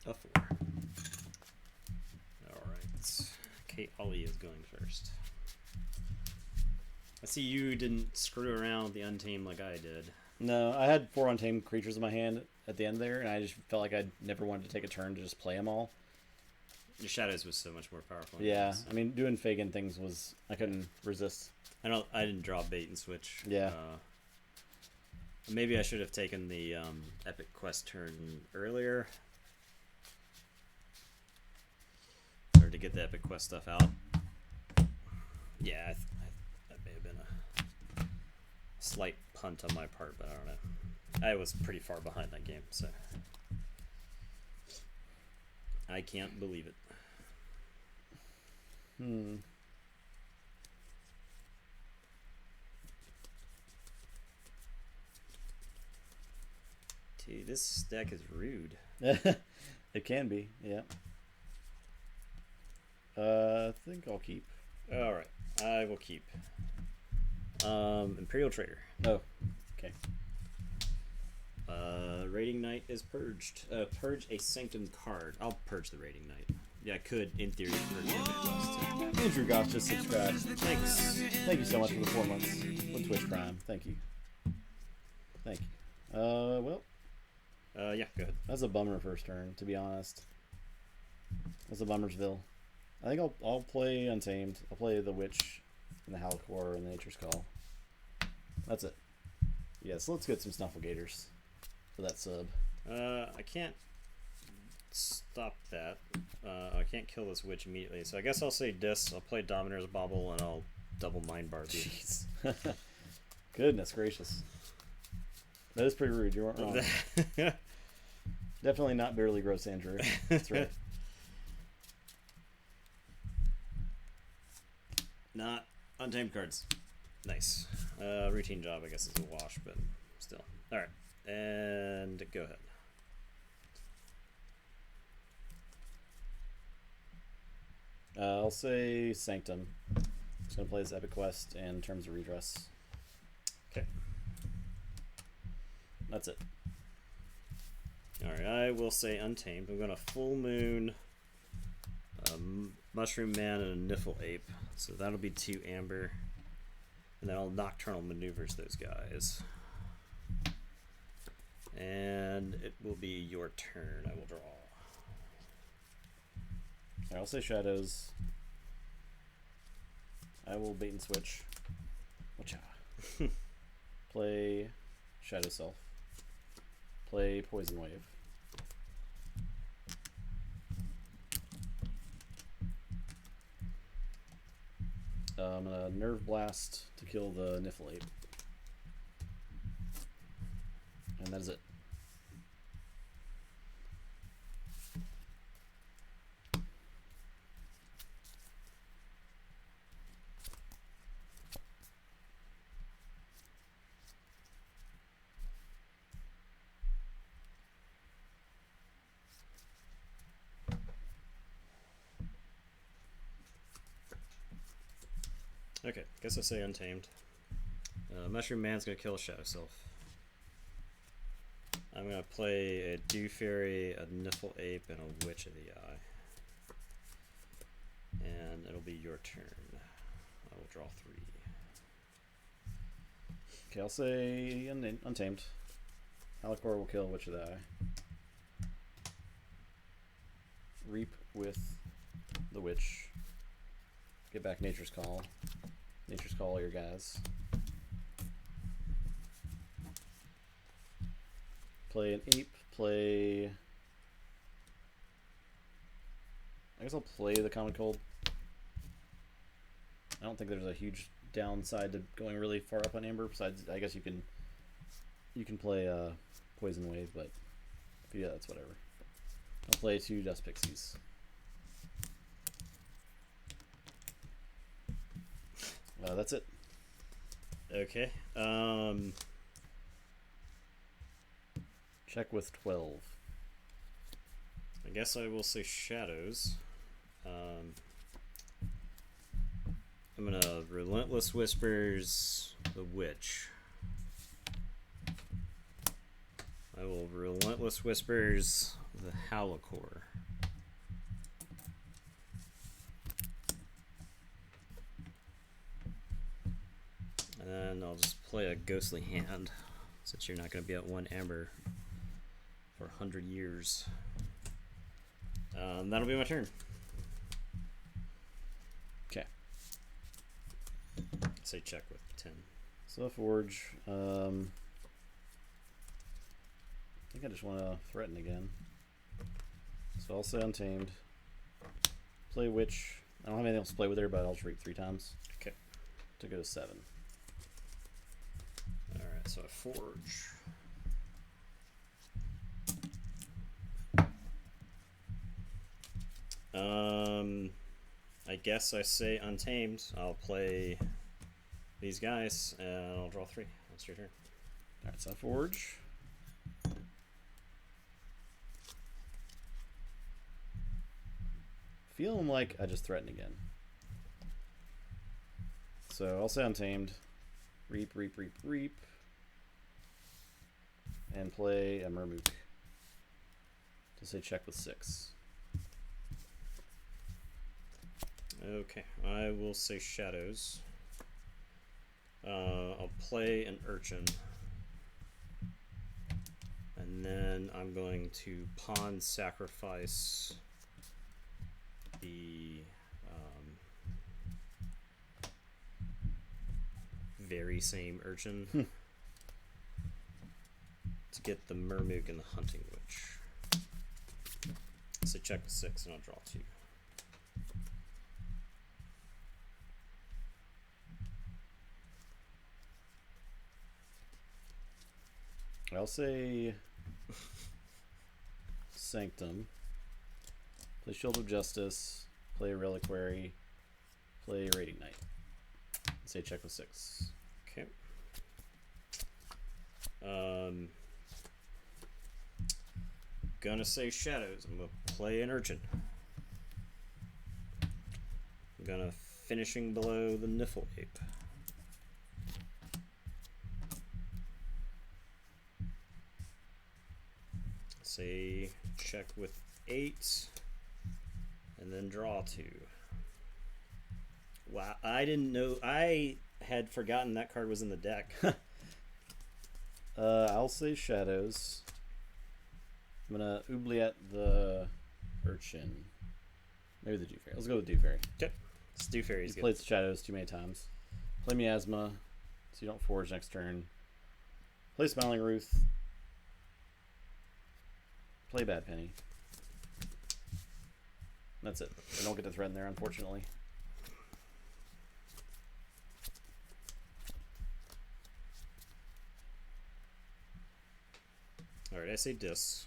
A 4. Alright. Kate Ollie is going first. I see you didn't screw around with the Untamed like I did. No, I had 4 untamed creatures in my hand at the end there, and I just felt like I never wanted to take a turn to just play them all. Your Shadows was so much more powerful. Yeah, I mean, doing Fagin things was... I couldn't resist. I didn't draw bait and switch. Yeah. Maybe I should have taken the Epic Quest turn earlier. Or to get the Epic Quest stuff out. Yeah, that may have been a slight punt on my part, but I don't know. I was pretty far behind that game, so... I can't believe it. Dude, this deck is rude. It can be, yeah. I think I'll keep. Alright, I will keep. Imperial Trader. Oh, okay. Raiding Knight is purged. Purge a Sanctum card. I'll purge the Raiding Knight. Yeah, I could, in theory, purge it. Andrew Goss just subscribed. Thanks. Thank you so much for the 4 months with Twitch Prime. Thank you. Thank you. Well. Yeah, go ahead. That's a bummer first turn, to be honest. That's a bummersville. I think I'll play Untamed. I'll play the Witch and the Halcor and the Nature's Call. That's it. Yeah, so let's get some Snufflegators for that sub. I can't stop that. I can't kill this witch immediately, so I guess I'll say Dis. I'll play Dominor's Bauble and I'll double Mind Barb you. Jeez. Goodness gracious. That is pretty rude. You weren't wrong. Definitely not barely gross, Andrew. That's right. Not Untamed cards. Nice. Routine job, I guess, is a wash, but still. Alright. And go ahead. I'll say Sanctum. Just gonna play this Epic Quest and Terms of Redress. Okay. That's it. Alright, I will say Untamed. I'm gonna Full Moon, Mushroom Man, and a Niffle Ape. So that'll be 2 Amber. And then I'll Nocturnal Maneuvers those guys. And it will be your turn. I will draw. I'll say Shadows. I will bait and switch. Watcha. Play Shadow Self. Play Poison Wave. I'm gonna Nerve Blast to kill the Niffle Ape. And that is it. Okay, guess I say Untamed. Mushroom Man's gonna kill a Shadow Sylph. I'm gonna play a Dew Fairy, a Niffle Ape, and a Witch of the Eye. And it'll be your turn. I will draw 3. Okay, I'll say Untamed. Alikor will kill Witch of the Eye. Reap with the Witch. Get back Nature's Call. Nature's Call all your guys. Play an Ape. Play... I guess I'll play the Common Cold. I don't think there's a huge downside to going really far up on Amber. Besides, I guess you can play Poison Wave, but yeah, that's whatever. I'll play 2 Dust Pixies. That's it. Okay. Check with 12. I guess I will say Shadows. I'm gonna Relentless Whispers the Witch. I will Relentless Whispers the Alikor. And then I'll just play a Ghostly Hand, since you're not going to be at 1 Amber for 100 years. That'll be my turn. Okay. Say check with 10. So Forge. I think I just want to threaten again. So I'll say Untamed. Play Witch. I don't have anything else to play with her, but I'll just reap 3 times. Okay. To go to 7. Alright, so I Forge. I guess I say Untamed. I'll play these guys and I'll draw 3. That's your turn. Alright, so I Forge. Feeling like I just threatened again. So I'll say Untamed. Reap, reap, reap, reap. And play a Mermook. To say check with 6. Okay, I will say Shadows. I'll play an Urchin. And then I'm going to pawn sacrifice the very same Urchin to get the Mermook and the Hunting Witch. So check with 6 and I'll draw 2. I'll say Sanctum. Play Shield of Justice. Play Reliquary. Play Raiding Knight. Say check with 6. Okay. Gonna say Shadows. I'm gonna play an Urchin. I'm gonna Finishing Blow the Niffle Ape. Say check with 8 and then draw 2. Wow, I didn't know. I had forgotten that card was in the deck. I'll say Shadows. I'm gonna Oubliette the Urchin. Maybe the Dew Fairy. Let's go with Dew Fairy. Okay. Dew Fairy's He's good. played Shadows too many times. Play Miasma, so you don't Forge next turn. Play Smiling Ruth. Play Bad Penny. That's it. I don't get to threaten there, unfortunately. Alright, I say Dis.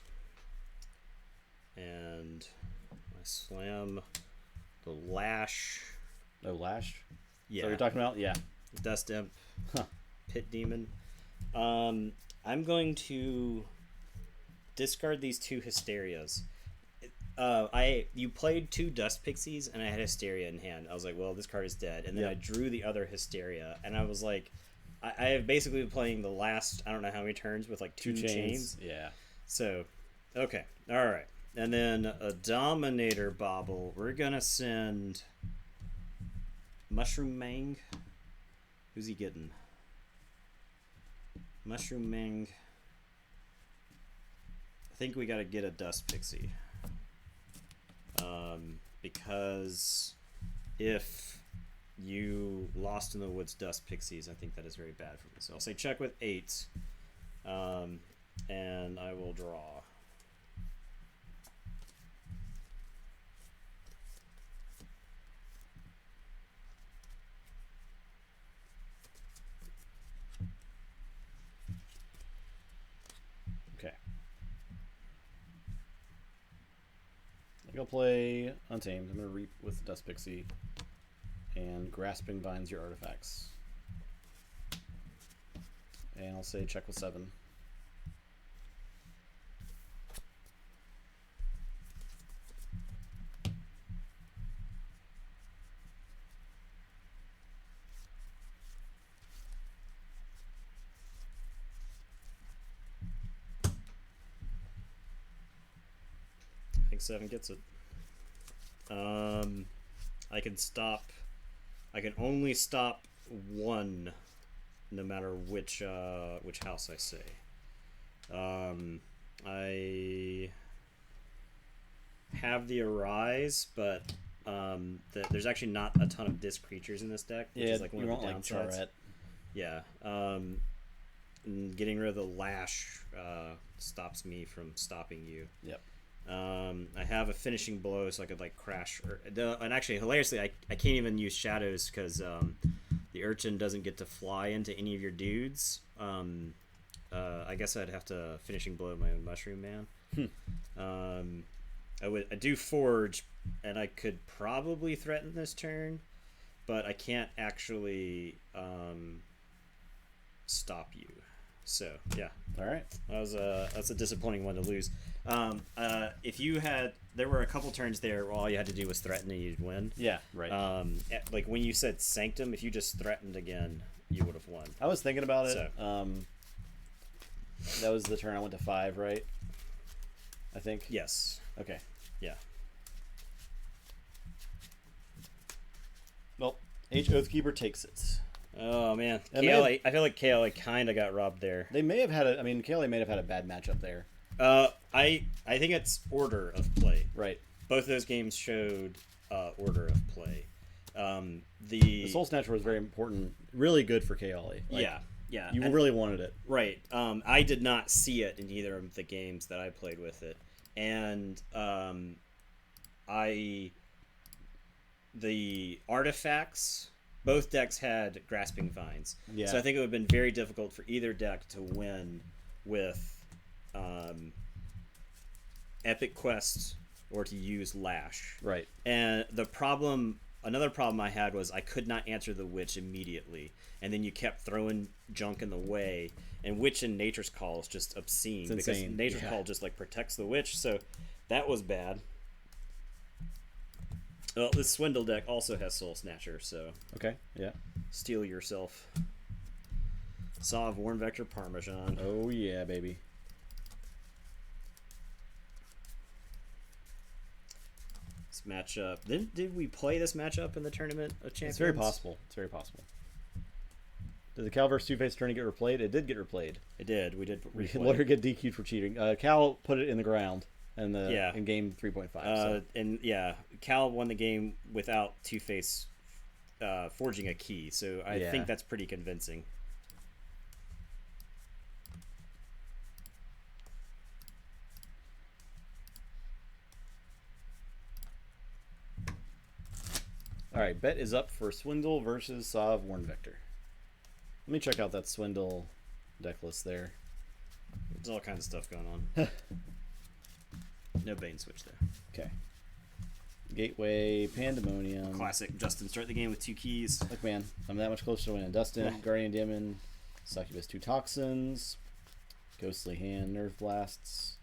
And I slam the Lash. Oh, Lash? Yeah. So you're talking about? Yeah. Dust Imp. Huh. Pit Demon. I'm going to discard these 2 Hysterias. You played 2 Dust Pixies and I had Hysteria in hand. I was like, well, this card is dead. And then I drew the other Hysteria and I was like, I have basically been playing the last, I don't know how many turns with like two chains. Yeah. So, okay. All right. And then a Dominator Bobble. We're going to send Mushroom Mang. Who's he getting? Mushroom Mang. I think we got to get a Dust Pixie. Because if you lost in the woods Dust Pixies, I think that is very bad for me. So I'll say check with 8. And I will draw. Okay. I'm going to play Untamed. I'm going to Reap with Dust Pixie. And Grasping Vines your artifacts. And I'll say check with 7. I think 7 gets it. I can stop. I can only stop 1, no matter which house I say. I have the Arise, but there's actually not a ton of disc creatures in this deck, which is like one of the downsides. Yeah. And getting rid of the Lash stops me from stopping you. Yep. I have a finishing blow, so I could like crash. And actually, hilariously, I can't even use shadows because the urchin doesn't get to fly into any of your dudes. I guess I'd have to finishing blow my own mushroom man. I do forge, and I could probably threaten this turn, but I can't actually stop you. So yeah, all right. That's a disappointing one to lose. If you had, there were a couple turns there where all you had to do was threaten and you'd win. Yeah, right. Like when you said Sanctum, if you just threatened again, you would have won. I was thinking about it. So. That was the turn I went to 5, right? I think. Yes. Okay. Yeah. Well, Oathkeeper takes it. Oh man, KLA, I feel like KLA kind of got robbed there. They may have had KLA may have had a bad matchup there. I think it's order of play. Right. Both of those games showed order of play. The Soul Snatcher was very important, really good for KLA. Yeah. You really wanted it. Right. I did not see it in either of the games that I played with it, and the artifacts. Both decks had Grasping Vines, so I think it would have been very difficult for either deck to win with Epic Quest or to use Lash. Right. And another problem I had was I could not answer the Witch immediately, and then you kept throwing junk in the way. And Witch in Nature's Call is just obscene because Nature's Call just like protects the Witch, so that was bad. Well, this Swindle deck also has Soul Snatcher, so okay, yeah. Steal yourself. Saw of Worm Vector Parmesan. Oh yeah, baby. This matchup. Did we play this matchup in the Tournament of Champions? It's very possible. Did the Cal versus Two-Face tourney get replayed? It did get replayed. It did. We did. Let her get DQ'd for cheating. Cal put it in the ground. In game 3.5. And yeah, Cal won the game without Two-Face forging a key, so I think that's pretty convincing. All right, bet is up for Swindle versus Saw of Worm Vector. Let me check out that Swindle deck list there. There's all kinds of stuff going on. No Bane switch there. Okay. Gateway, Pandemonium. Classic. Justin, start the game with 2 keys. Look, man, I'm that much closer to winning. Dustin, Guardian Demon, Succubus, 2 Toxins, Ghostly Hand, Nerve Blasts,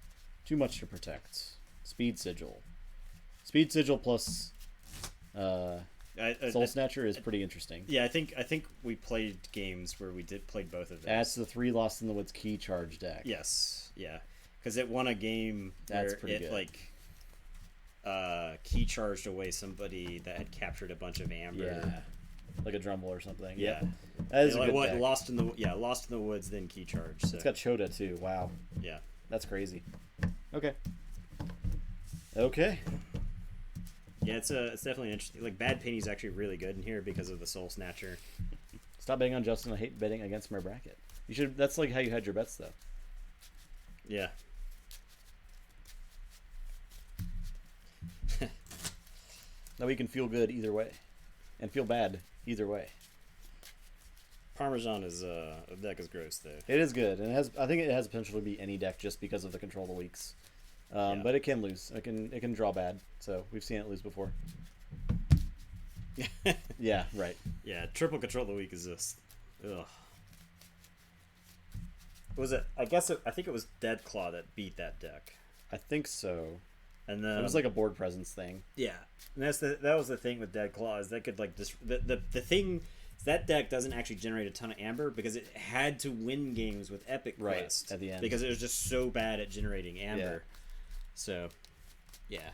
too much to protect. Speed Sigil. Speed Sigil plus Soul Snatcher is pretty interesting. Yeah, I think we played games where we played both of those. That's the 3 Lost in the Woods key charge deck. Yes, yeah, because it won a game That's where pretty it good. key charged away somebody that had captured a bunch of amber. Yeah, like a Drumble or something. Yeah. Yep. That is a Like, good deck. Lost in the Woods, then key charge. So. It's got Chota too. Wow, Yeah. that's crazy. Okay. Okay. Yeah, it's definitely interesting. Like Bad Penny's actually really good in here because of the Soul Snatcher. Stop betting on Justin. I hate betting against my bracket. You should. That's like how you had your bets though. Yeah. Now we can feel good either way, and feel bad either way. Parmesan is the deck is gross though. It is good, and I think it has potential to be any deck just because of the control of the weeks. Yeah. But it can lose. It can draw bad. So we've seen it lose before. Yeah, right. Yeah, triple control of the week is just ugh. Was it? I think it was Deadclaw that beat that deck. I think so. And then It was like a board presence thing. yeah, and that was the thing with Deadclaw is that could like the thing is that deck doesn't actually generate a ton of amber because it had to win games with Epic Right, Quest at the end. because it was just so bad at generating amber. Yeah. So, yeah.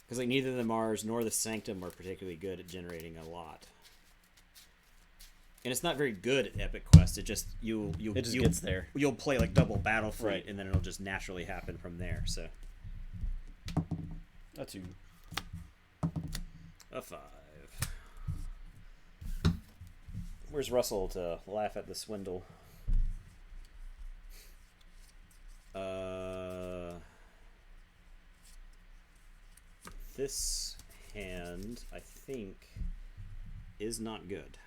Because like neither the Mars nor the Sanctum are particularly good at generating a lot. And it's not very good at Epic Quest. It just you'll gets there. You'll play like double Battle Fleet, Right. and then it'll just naturally happen from there. So A 2. a 5. Where's Russell to laugh at the swindle? This hand, I think, is not good.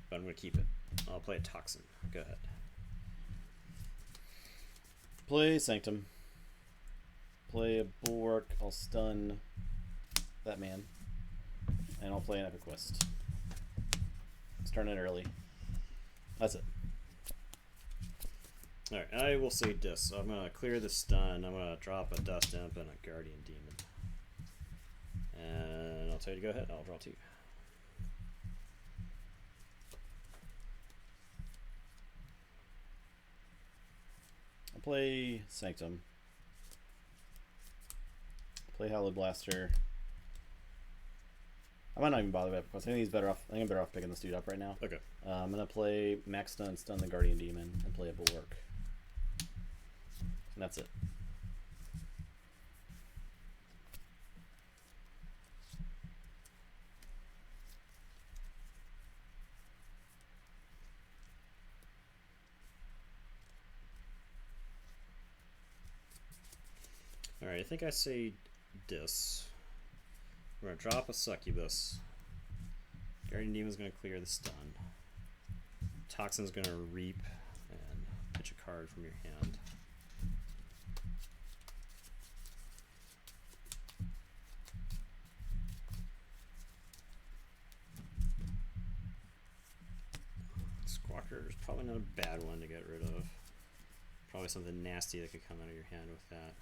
But I'm going to keep it. I'll play a Toxin. Go ahead. Play Sanctum. Play a Bulwark. I'll stun that man. And I'll play an Epic Quest. Start it early. That's it. Alright, I will say Dis. So I'm going to clear the stun. I'm going to drop a Dust Imp and a Guardian Demon. And I'll tell you to go ahead. I'll draw 2. I'll play Sanctum. Play Hallowed Blaster. I might not even bother with Epic Quest. I think he's better off. I think I'm better off picking this dude up right now. Okay. I'm gonna play Max Stun, stun the Guardian Demon, and play a Bulwark. And that's it. Alright, I think I say Dis. We're going to drop a Succubus. Guardian Demon's going to clear the stun. Toxin's going to reap and pitch a card from your hand. Squawker is probably not a bad one to get rid of. Probably something nasty that could come out of your hand with that.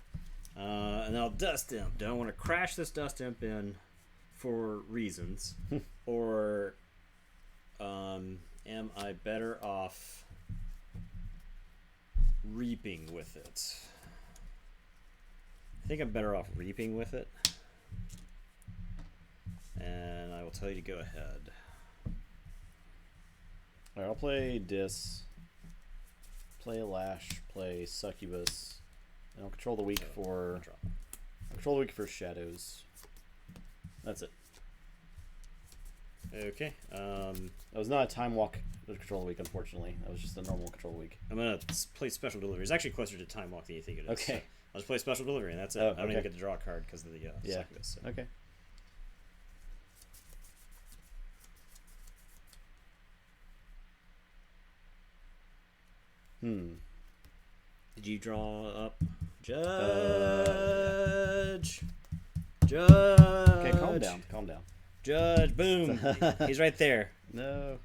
And then I'll Dust Imp. Don't want to crash this Dust Imp in for reasons. Or am I better off reaping with it? I think I'm better off reaping with it. And I will tell you to go ahead. Alright, I'll play Dis. Play a Lash. Play Succubus. And I'll control the weak for. I'll control the weak for Shadows. That's it. Okay. That was not a time walk to control the week, unfortunately. That was just a normal control week. I'm gonna play Special Delivery. It's actually closer to Time Walk than you think it is. Okay. So I'll just play Special Delivery, and that's it. Oh, I don't even okay. get to draw a card because of the Succubus. So. Okay. Did you draw up? Judge. Judge. Okay, calm down. Calm down. Judge. Boom. He's right there. No.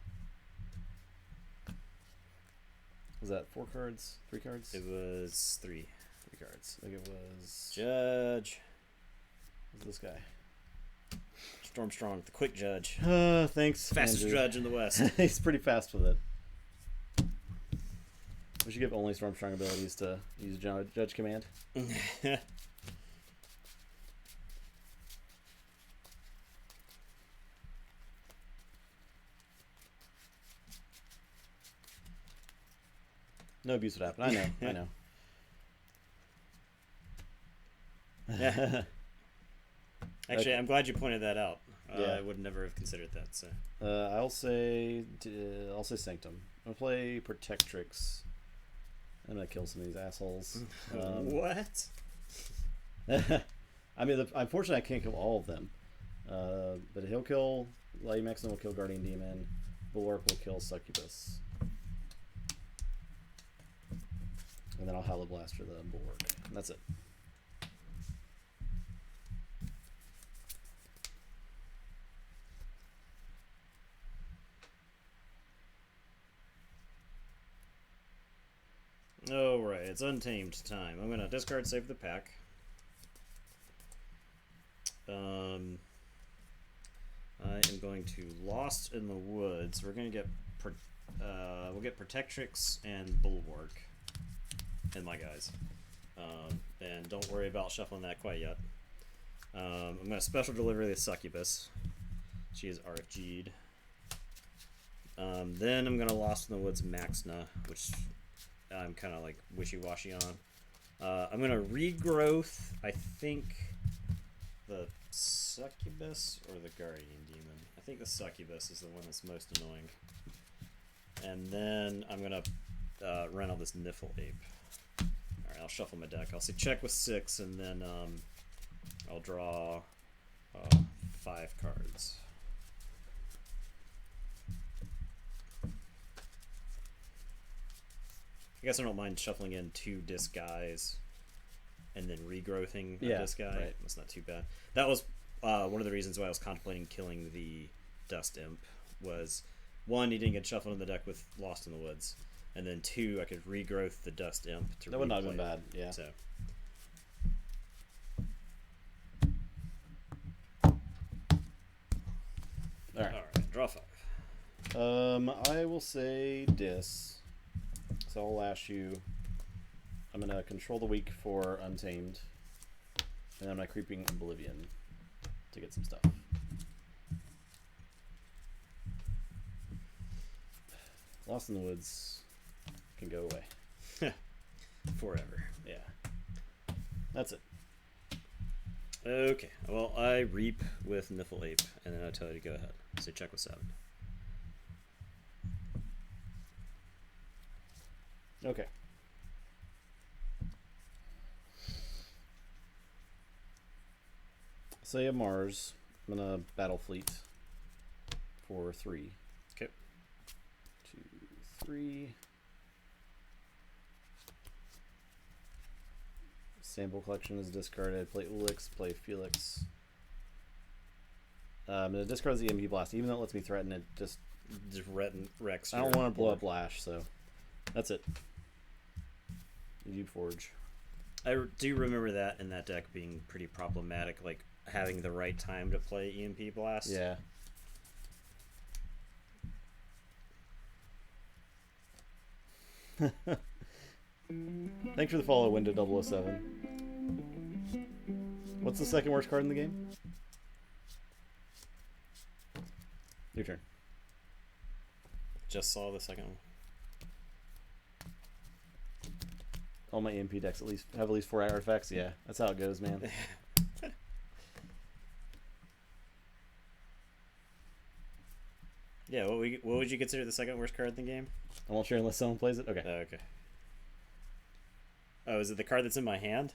Was that 4 cards? 3 cards? It was 3. 3 cards. I think it was... Judge. Who's this guy? Stormstrong, the quick judge. Thanks, Fastest Andrew. judge in the West. He's pretty fast with it. We should give only Stormstrong abilities to use Judge Command. No abuse would happen. I know. I know. Yeah. Actually, Okay. I'm glad you pointed that out. Yeah. I would never have considered that. So I'll say Sanctum. I'm gonna play Protectrix. I'm gonna kill some of these assholes. what? I mean, unfortunately, I can't kill all of them. But he'll kill Lady Maxim. Will kill Guardian Demon. Bulwark will kill Succubus. And then I'll Hallowed Blaster the Bulwark. And that's it. Alright, it's Untamed time. I'm gonna discard Save the Pack. I am going to Lost in the Woods. We're gonna get we'll get Protectrix and Bulwark and my guys. And don't worry about shuffling that quite yet. I'm gonna special deliver the Succubus. She is RFG'd. Then I'm gonna Lost in the Woods Maxna, which I'm kind of like wishy-washy on. I'm gonna Regrowth, I think, the Succubus or the Guardian Demon. I think the Succubus is the one that's most annoying. And then I'm gonna run all this Niffle Ape. Alright, I'll shuffle my deck. I'll say check with 6, and then I'll draw 5 cards. I guess I don't mind shuffling in 2 Disguise and then regrowthing a Disguise. Right. That's not too bad. That was one of the reasons why I was contemplating killing the Dust Imp. Was 1, he didn't get shuffled in the deck with Lost in the Woods, and then 2, I could regrowth the Dust Imp to That would not have been replay bad, it. yeah. So. Alright, draw 5. I will say Dis. So I'll lash you. I'm gonna control the weak for Untamed, and I'm gonna Creeping Oblivion to get some stuff. Lost in the Woods can go away. Forever. Yeah, that's it. Okay, well, I reap with Niffle Ape, and then I'll tell you to go ahead. So check with 7. Okay. So you have Mars. I'm gonna Battle Fleet for 3. Okay. 2, 3. Sample collection is discarded. Play Ulix, play Felix. I'm gonna discard the EMP Blast, even though it lets me threaten it. Just Rex. I don't want to blow up Lash, so that's it. Keyforge. I do remember that in that deck being pretty problematic, like having the right time to play EMP Blast. Yeah. Thanks for the follow, Window 007. What's the second worst card in the game? Your turn. Just saw the second one. All my EMP decks have at least 4 artifacts. Yeah, that's how it goes, man. Yeah, what would you consider the second worst card in the game? I won't share unless someone plays it. Okay. Okay. Oh, is it the card that's in my hand?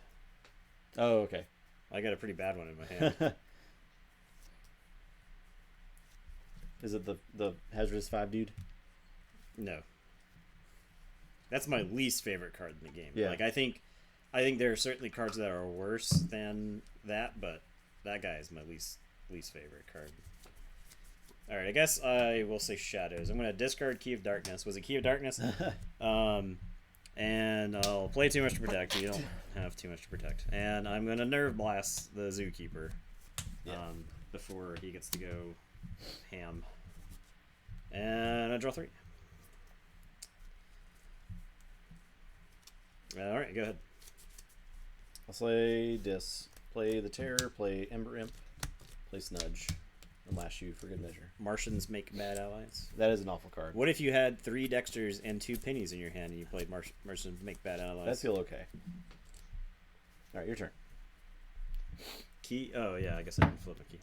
Oh, okay. I got a pretty bad one in my hand. Is it the Hazardous 5 dude? No. That's my least favorite card in the game. Yeah. Like I think there are certainly cards that are worse than that, but that guy is my least favorite card. All right, I guess I will say Shadows. I'm going to discard Key of Darkness. Was it Key of Darkness? And I'll play too much to protect. You don't have too much to protect. And I'm going to Nerve Blast the Zookeeper before he gets to go ham. And I draw 3. All right, go ahead. I'll play Dis. Play the Terror. Play Ember Imp. Play Snudge. And lash you for good measure. Martians make bad allies. That is an awful card. What if you had 3 Dexters and 2 Pennies in your hand and you played Martians make bad allies? That'd feel okay. All right, your turn. Key? Oh, yeah, I guess I didn't flip a key.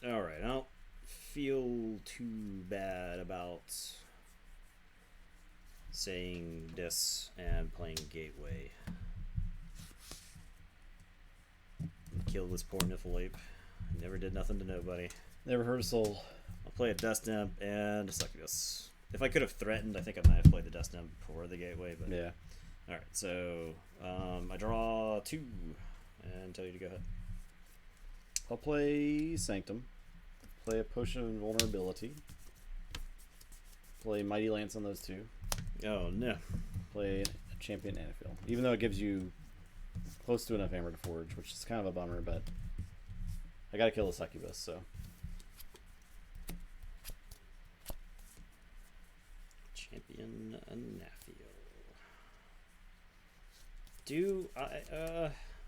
Alright, I don't feel too bad about saying this and playing Gateway. Kill this poor Niffle Ape. Never did nothing to nobody. Never hurt a soul. I'll play a Dust Imp and a Succubus. If I could have threatened, I think I might have played the Dust Imp before the Gateway, but Yeah. Alright, so I draw 2 and tell you to go ahead. I'll play Sanctum. Play a Potion of Invulnerability. Play Mighty Lance on those 2. Oh no. Play a Champion Anaphyl. Even though it gives you close to enough hammer to forge, which is kind of a bummer, but I gotta kill the Succubus, so. Champion Anaphyl.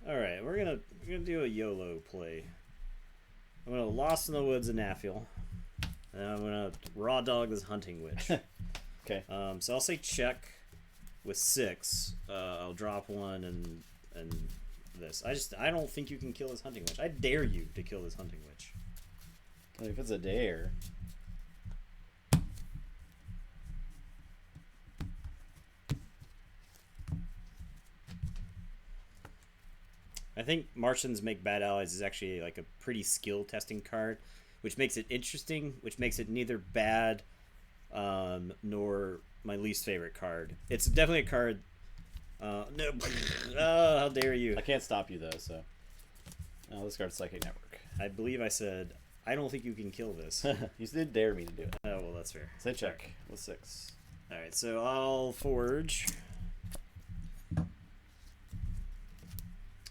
Alright, we're gonna do a YOLO play. I'm gonna Lost in the Woods Anaphyl. And I'm gonna Raw Dog this Hunting Witch. Okay. So I'll say check with 6. I'll drop 1 and this. I don't think you can kill this Hunting Witch. I dare you to kill this Hunting Witch. I mean, if it's a dare. I think Martians make bad allies is actually like a pretty skill testing card, which makes it interesting, which makes it neither bad nor my least favorite card. It's definitely a card. No, oh, how dare you! I can't stop you though, so. Oh, this card's Psychic Network. I believe I said I don't think you can kill this. You did dare me to do it. Oh well, that's fair. Say check with 6. All right, so I'll forge.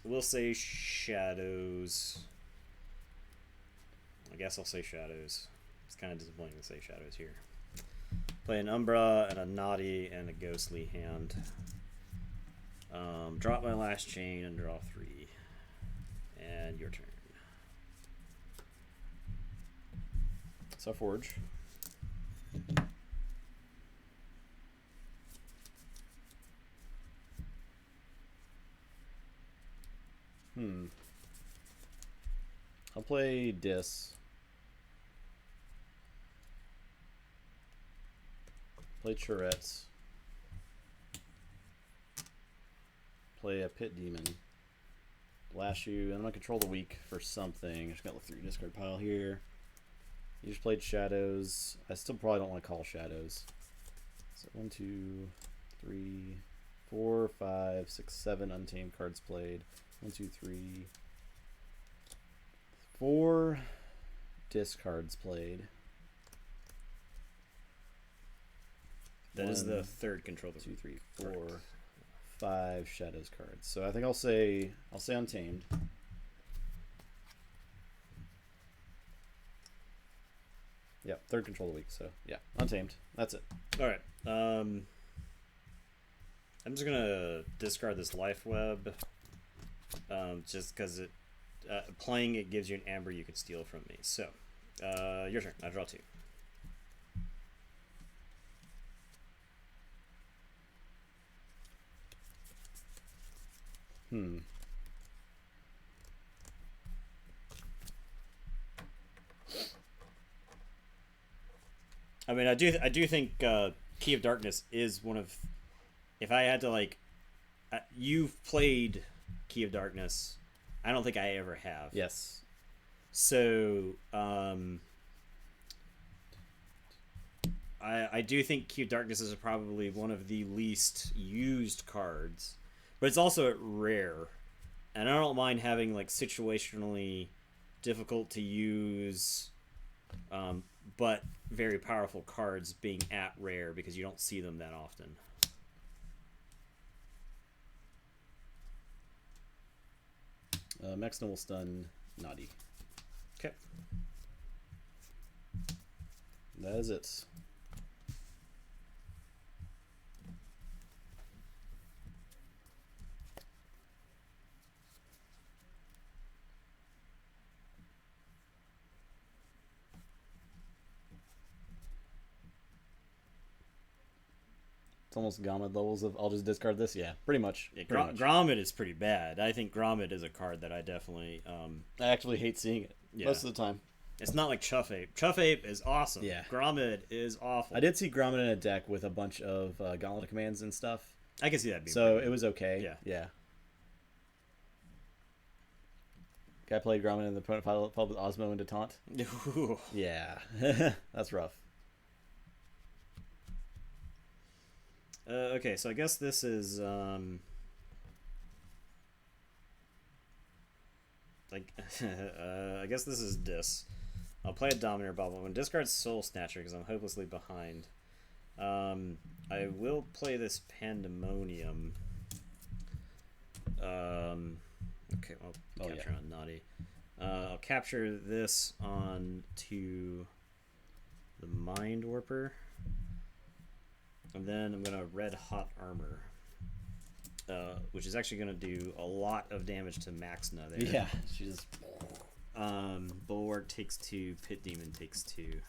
We'll say Shadows. I guess I'll say Shadows. It's kind of disappointing to say Shadows here. Play an Umbra and a Naughty and a Ghostly hand. Drop my last chain and draw 3. And your turn. So forge. I'll play Dis. Play Churettes. Play a Pit Demon. Lash you, and I'm gonna control the weak for something. I just gotta look through your discard pile here. You just played Shadows. I still probably don't want to call Shadows. So 1, 2, 3, 4, 5, 6, 7 untamed cards played. 1, 2, 3, 4 discards played. That is the third control. 2, 3, 4, 5 Shadows cards. So I think I'll say Untamed. Yeah, third control of the week. So yeah, Untamed. That's it. All right. I'm just gonna discard this Life Web, just because it playing it gives you an amber you can steal from me. So, your turn. I draw 2. I mean, I do think Key of Darkness is one of. If I had to like, you've played Key of Darkness. I don't think I ever have. Yes. So, I do think Key of Darkness is probably one of the least used cards, but it's also at rare, and I don't mind having like situationally difficult to use, but very powerful cards being at rare because you don't see them that often. Mexna will stun Naughty. Okay. That is it. It's almost Gauntlet levels of I'll just discard this. Yeah, pretty much. Yeah, pretty much. Grommet is pretty bad. I think Grommet is a card that I definitely. I actually hate seeing it most of the time. It's not like Chuff Ape. Chuff Ape is awesome. Yeah. Grommet is awful. I did see Grommet in a deck with a bunch of Gauntlet commands and stuff. I can see that being so it was okay. Yeah. Yeah. Guy played Grommet in the opponent pile with Osmo into taunt. Yeah. That's rough. Okay, so I guess this is like I guess this is Dis. I'll play a Dominator Bubble. When discard Soul Snatcher because I'm hopelessly behind. I will play this Pandemonium. Okay, I'll capture on Naughty. I'll capture this on to the Mind Warper. And then I'm going to Red Hot Armor, which is actually going to do a lot of damage to Maxna there. Yeah, she's... Bulwark takes 2, Pit Demon takes 2.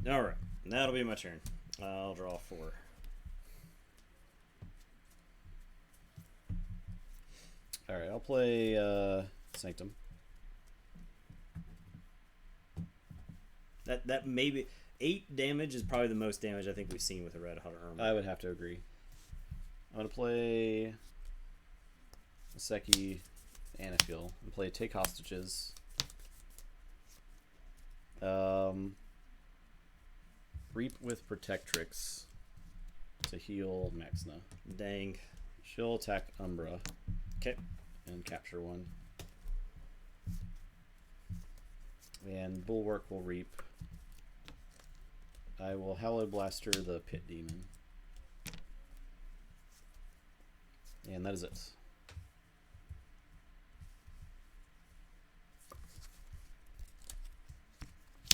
Alright, that'll be my turn. I'll draw 4. Alright, I'll play Sanctum. That maybe 8 damage is probably the most damage I think we've seen with a Red Hot Armor. I would have to agree. I'm gonna play Seki Anafil and play Take Hostages. Reap with Protectrix to heal Maxna. Dang. She'll attack Umbra. Okay. And capture one. And Bulwark will reap. I will Hallow Blaster the Pit Demon. And that is it.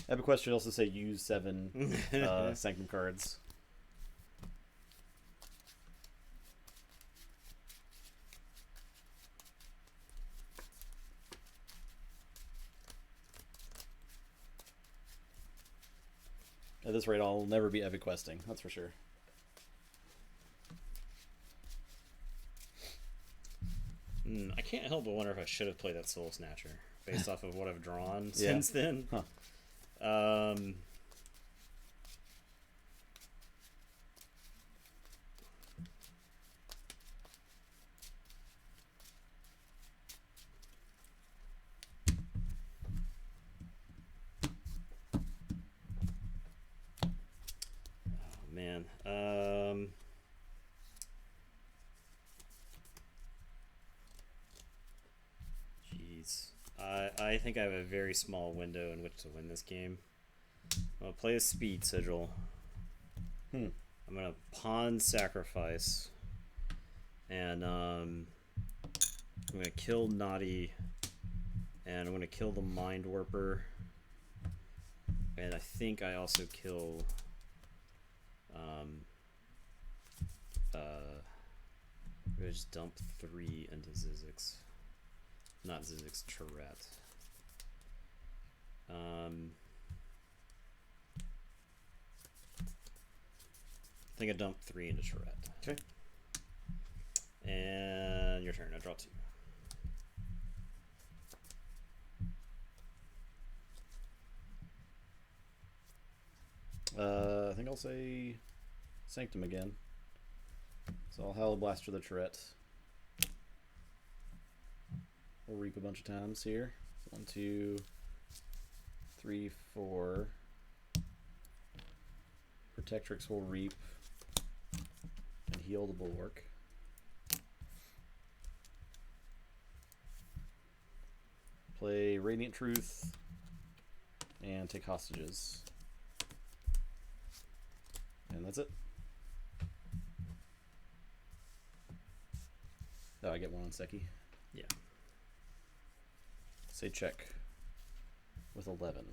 EpiQuest should also say use 7 Sanctum cards. At this rate, I'll never be EpiQuesting, that's for sure. I can't help but wonder if I should have played that Soul Snatcher based off of what I've drawn since then. Huh. Man. Jeez. I think I have a very small window in which to win this game. I'll play a Speed Sigil. I'm gonna pawn Sacrifice. And I'm gonna kill Naughty. And I'm gonna kill the Mind Warper. And I think I also kill I'm gonna just dump 3 into Zizix. Not Zizix, Tourette. I think I dumped 3 into Tourette. Okay. And your turn. I draw 2. I think I'll say Sanctum again. So I'll Hallow Blaster the Tourette. We'll reap a bunch of times here. 1, 2, 3, 4. Protectrix will reap. and heal the bulwark. Play Radiant Truth and take hostages. And that's it. Oh, I get one on Seki. Yeah. Say check with 11.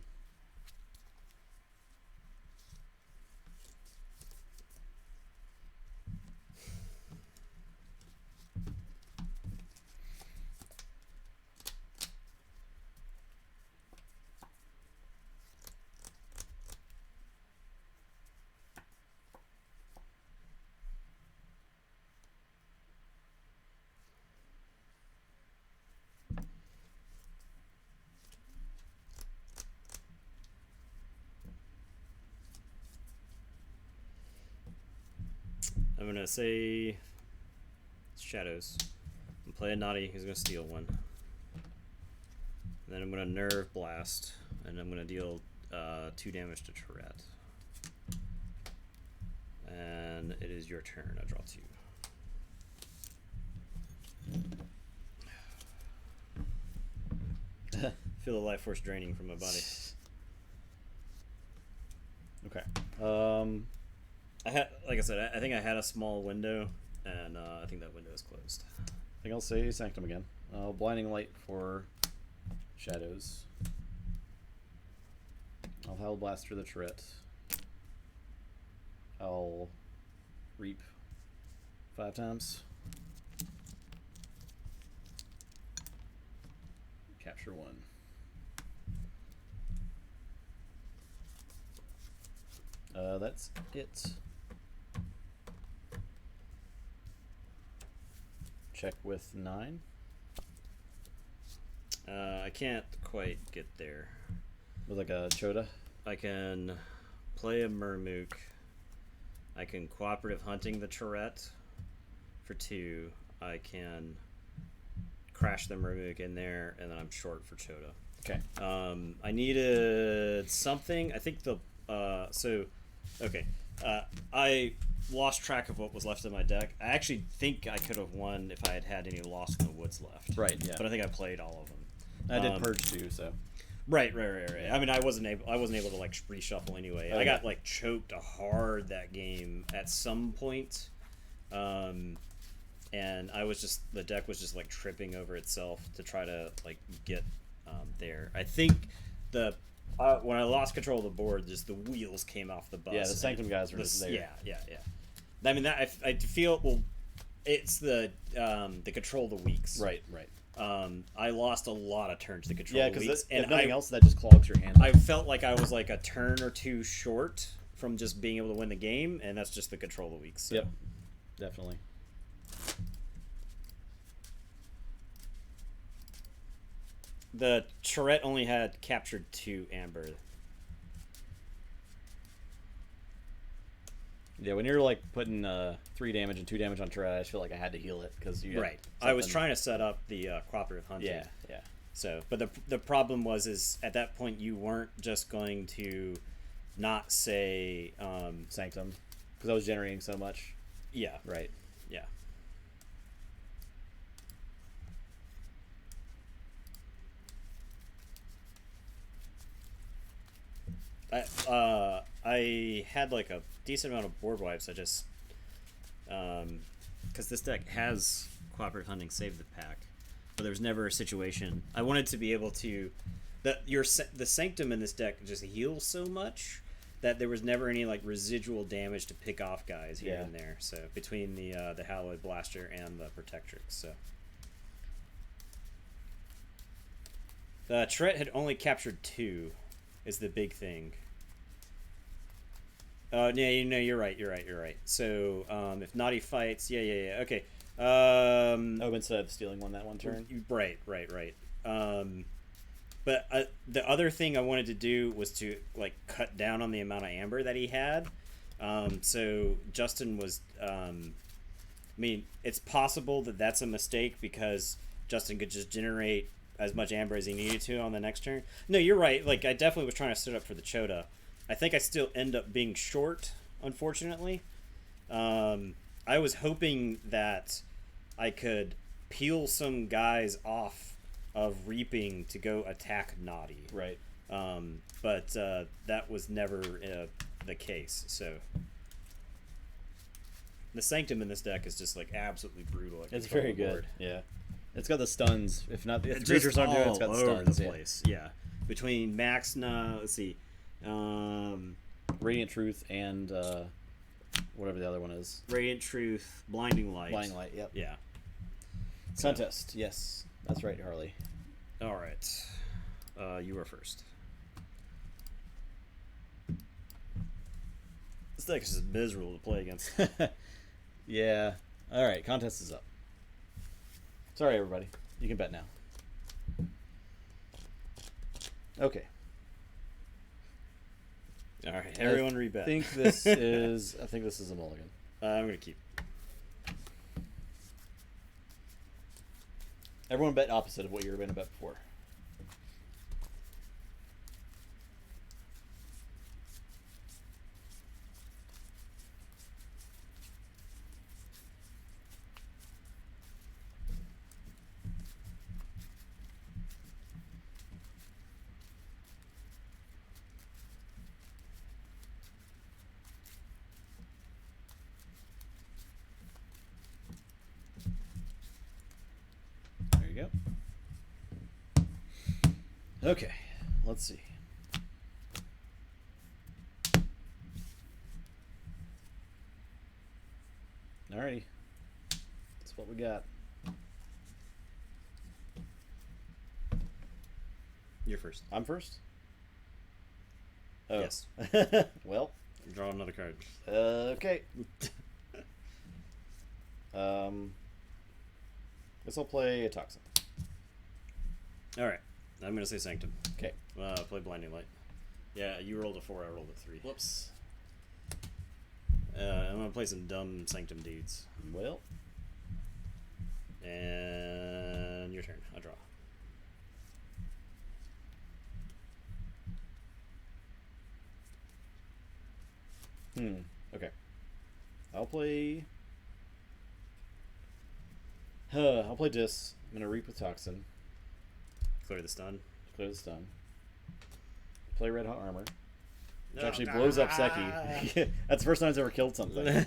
I'm gonna say Shadows. And play a Naughty. He's gonna steal one. Then I'm gonna Nerve Blast, and I'm gonna deal 2 damage to Tourette. And it is your turn. I draw 2. Feel the life force draining from my body. Okay. I had, like I said, I think I had a small window, and I think that window is closed. I think I'll say Sanctum again. Blinding Light for Shadows. I'll Howl Blast for the Tourette. I'll Reap 5 times. Capture 1. That's it. Check with 9. I can't quite get there. With like a Choda. I can play a Murmook. I can Cooperative Hunting the Tourette for 2. I can crash the Murmook in there, and then I'm short for Choda. Okay. I needed something. I think I lost track of what was left in my deck. I actually think I could have won if I had had any Lost in the Woods left. Right, yeah. But I think I played all of them. I did Purge too, so. Right. I mean, I wasn't able to like reshuffle anyway. I got like choked hard that game at some point, and I was just the deck was just like tripping over itself to try to like get there. I think when I lost control of the board, just the wheels came off the bus. Yeah, the Sanctum guys were just there. Yeah. I mean, that I feel it's the control the weeks. Right. I lost a lot of turns to control the weeks, and if nothing else, that just clogs your hand. I felt like I was like a turn or 2 short from just being able to win the game, and that's just the control the weeks. So. Yep, definitely. The Tourette only had captured 2 amber. Yeah, when you're like putting 3 damage and 2 damage on Tourette, I just feel like I had to heal it because you. Right. I was trying to set up the cooperative hunting. Yeah. So, but the problem is at that point you weren't just going to not say Sanctum because I was generating so much. Yeah. Right. Yeah. I had like a decent amount of board wipes. I just because this deck has cooperative hunting save the pack, but there was never a situation. I wanted to be able to the Sanctum in this deck just heals so much that there was never any like residual damage to pick off guys here and there. So between the Hallowed Blaster and the Protectrix, so the Tourette had only captured 2, is the big thing. Yeah, you're right. So, if Naughty fights, yeah, okay. Instead of stealing one that one turn. Right. But the other thing I wanted to do was to like cut down on the amount of amber that he had. So Justin was, I mean, it's possible that that's a mistake because Justin could just generate as much amber as he needed to on the next turn. No, you're right. Like I definitely was trying to set up for the Choda. I think I still end up being short, unfortunately. I was hoping that I could peel some guys off of reaping to go attack Naughty. Right. But that was never the case. So the Sanctum in this deck is just like absolutely brutal. It's very good. Yeah. It's got the stuns. If not, if It's the creatures just aren't doing it, all it's got the over stuns. the place. Yeah. Between Maxna, let's see, Radiant Truth and whatever the other one is. Radiant Truth, Blinding Light. Blinding Light. Yep. Yeah. Contest. Yes, that's right, Harley. All right. You are first. This deck is just miserable to play against. Yeah. All right. Contest is up. Sorry, everybody. You can bet now. Okay. All right. Everyone rebet. I think this is a mulligan. I'm gonna keep. Everyone bet opposite of what you were going to bet before. There you go. Okay, let's see. Alrighty. That's what we got. You're first. I'm first? Oh. Yes. Well. Draw another card. Okay. Guess I'll play a Toxin. All right. I'm gonna say Sanctum. Okay. Play Blinding Light. Yeah, you rolled a 4. I rolled a 3. Whoops. I'm gonna play some dumb Sanctum dudes. Well. And your turn. I draw. Okay. I'll play. I'll play Dis. I'm gonna Reap with Toxin. Clear the stun. Clear the stun. Play Red Hot Armor. Which No. actually blows up Seki. That's the first time it's ever killed something.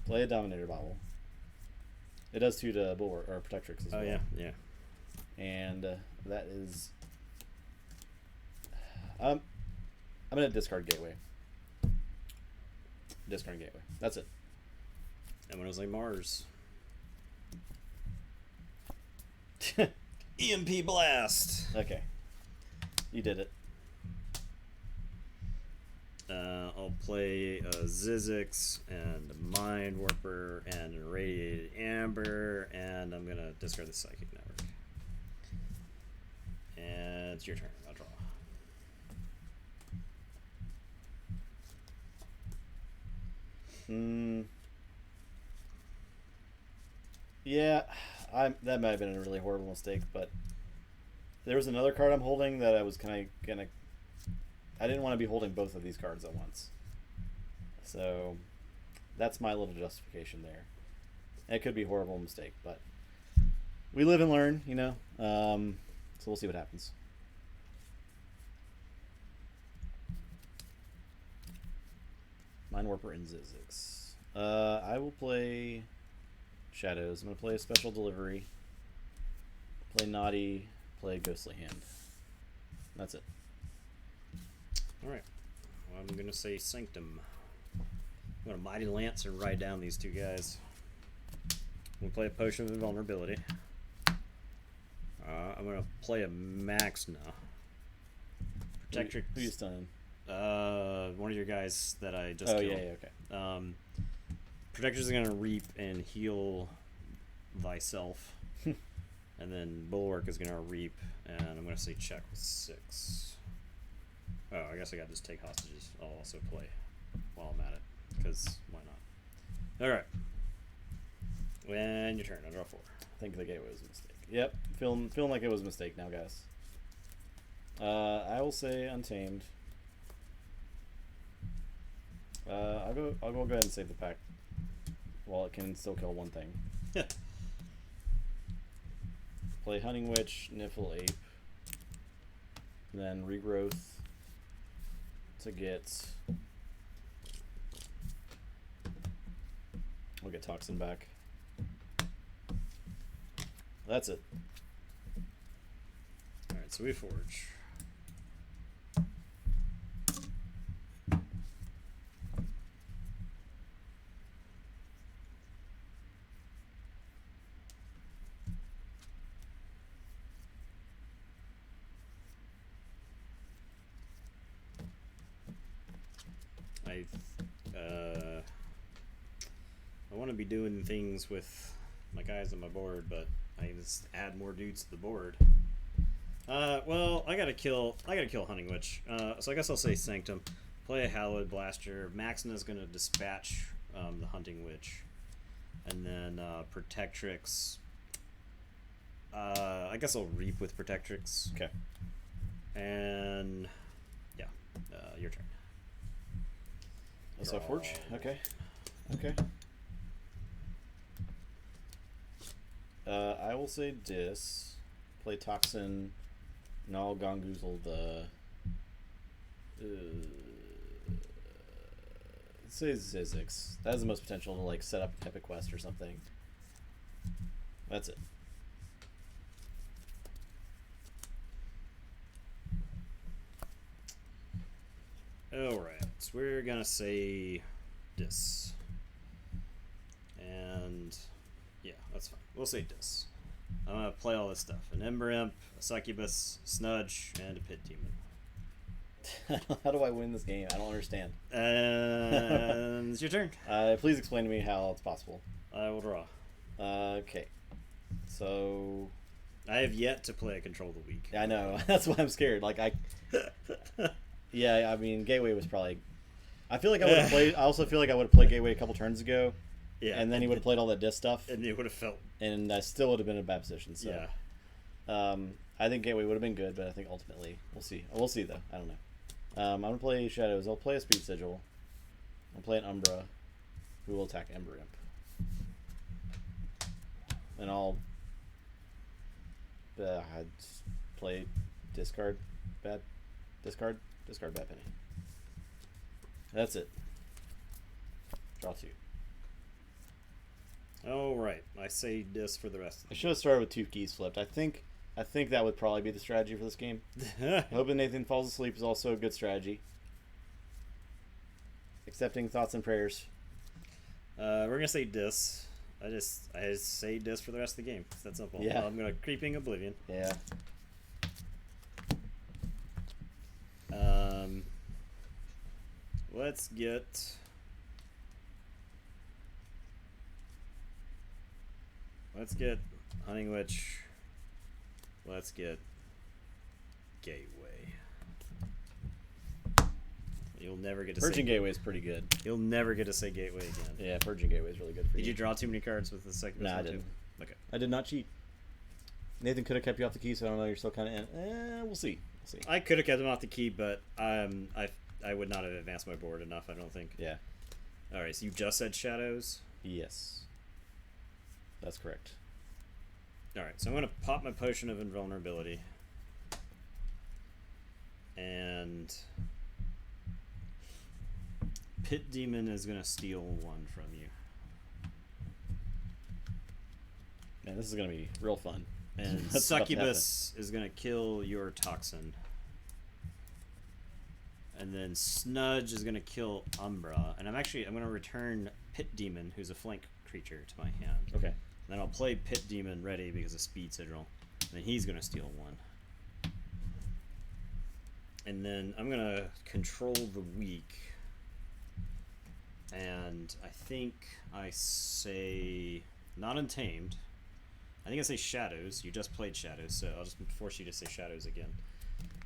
Play a Dominator Bobble. It does 2 to Bulwark or Protectrix as well. Oh yeah, yeah. And that is. I'm gonna discard Gateway. Discard Gateway. That's it. And when it was like Mars. EMP Blast. Okay. You did it. I'll play Zizix and Mind Warper and Irradiated Amber, and I'm gonna discard the Psychic Network. And it's your turn. I'll draw. Yeah, that might have been a really horrible mistake, but there was another card I'm holding that I was kind of gonna. I didn't want to be holding both of these cards at once, so that's my little justification there. It could be a horrible mistake, but we live and learn, you know. So we'll see what happens. Mind Warper and Zizix. I will play Shadows. I'm going to play a Special Delivery. Play Naughty. Play Ghostly Hand. That's it. Alright. Well, I'm going to say Sanctum. I'm going to Mighty Lance and ride down these two guys. I'm going to play a Potion of Invulnerability. I'm going to play a Maxna. Protectrix. Who you stunning? One of your guys that I just Oh, killed. yeah, okay. Protectors is going to reap and heal thyself. And then Bulwark is going to reap, and I'm going to say check with 6. Oh, I guess I got to just take hostages. I'll also play while I'm at it, because why not? Alright. When your turn, I draw 4. I think the gateway was a mistake. Yep, feeling like it was a mistake now, guys. I will say Untamed. I'll go ahead and save the pack. While it can still kill one thing. Play Hunting Witch, Niffle Ape. Then Regrowth to get. We'll get Toxin back. That's it. Alright, so we forge. I want to be doing things with my guys on my board, but I just add more dudes to the board. Well, I gotta kill Hunting Witch. So I guess I'll say Sanctum. Play a Hallowed Blaster. Maxina's gonna dispatch the Hunting Witch, and then Protectrix. I guess I'll Reap with Protectrix. Okay. And yeah, your turn. So Forge. Okay. Okay. I will say Dis. Play Toxin. Null Gongoozle the. Let's say Zizix. That has the most potential to like set up an Epic Quest or something. That's it. Alright, so we're gonna say Dis. And yeah, that's fine. We'll say Dis. I'm gonna play all this stuff. An Ember Imp, a Succubus, Snudge, and a Pit Demon. How do I win this game? I don't understand. And it's your turn. Please explain to me how it's possible. I will draw. Okay. So I have yet to play a Control the Weak. I know. That's why I'm scared. Like yeah, I mean, Gateway was probably. I feel like I would have played. I also feel like I would have played Gateway a couple turns ago. Yeah, and then he would have played all that Dis stuff, and it would have felt. And I still would have been in a bad position. So, yeah. I think Gateway would have been good, but I think ultimately we'll see. We'll see though. I don't know. I'm gonna play Shadows. I'll play a Speed Sigil. I'll play an Umbra, who will attack Ember Imp, and I'll play discard Bad Bad Penny. That's it. Draw 2. All right, I say Dis for the rest of I should have started with 2 keys flipped. I think that would probably be the strategy for this game. Hoping Nathan falls asleep is also a good strategy. Accepting thoughts and prayers. We're gonna say Dis. I just say Dis for the rest of the game. It's that simple. Yeah. I'm gonna Creeping Oblivion. Yeah. Let's get. Hunting Witch. Let's get Gateway. You'll never get to Purging say Gateway is pretty good. You'll never get to say Gateway again. Yeah, Purging Gateway is really good for you. Did you draw too many cards with the second? Nah, I didn't. Okay. I did not cheat. Nathan could have kept you off the key, so I don't know. You're still kind of. We'll see. We'll see. I could have kept him off the key, but I would not have advanced my board enough. I don't think. Yeah. All right. So you just said Shadows. Yes. That's correct. All right. So I'm gonna pop my Potion of Invulnerability, and Pit Demon is gonna steal 1 from you. Man, this is gonna be real fun. And What's about to Succubus is gonna kill your Toxin. And then Snudge is gonna kill Umbra. And I'm gonna return Pit Demon, who's a flank creature, to my hand. Okay. Then I'll play Pit Demon ready because of Speed Sigil. And then he's gonna steal 1. And then I'm gonna Control the Weak. And I think I say not Untamed. I think I say Shadows. You just played Shadows, so I'll just force you to say Shadows again.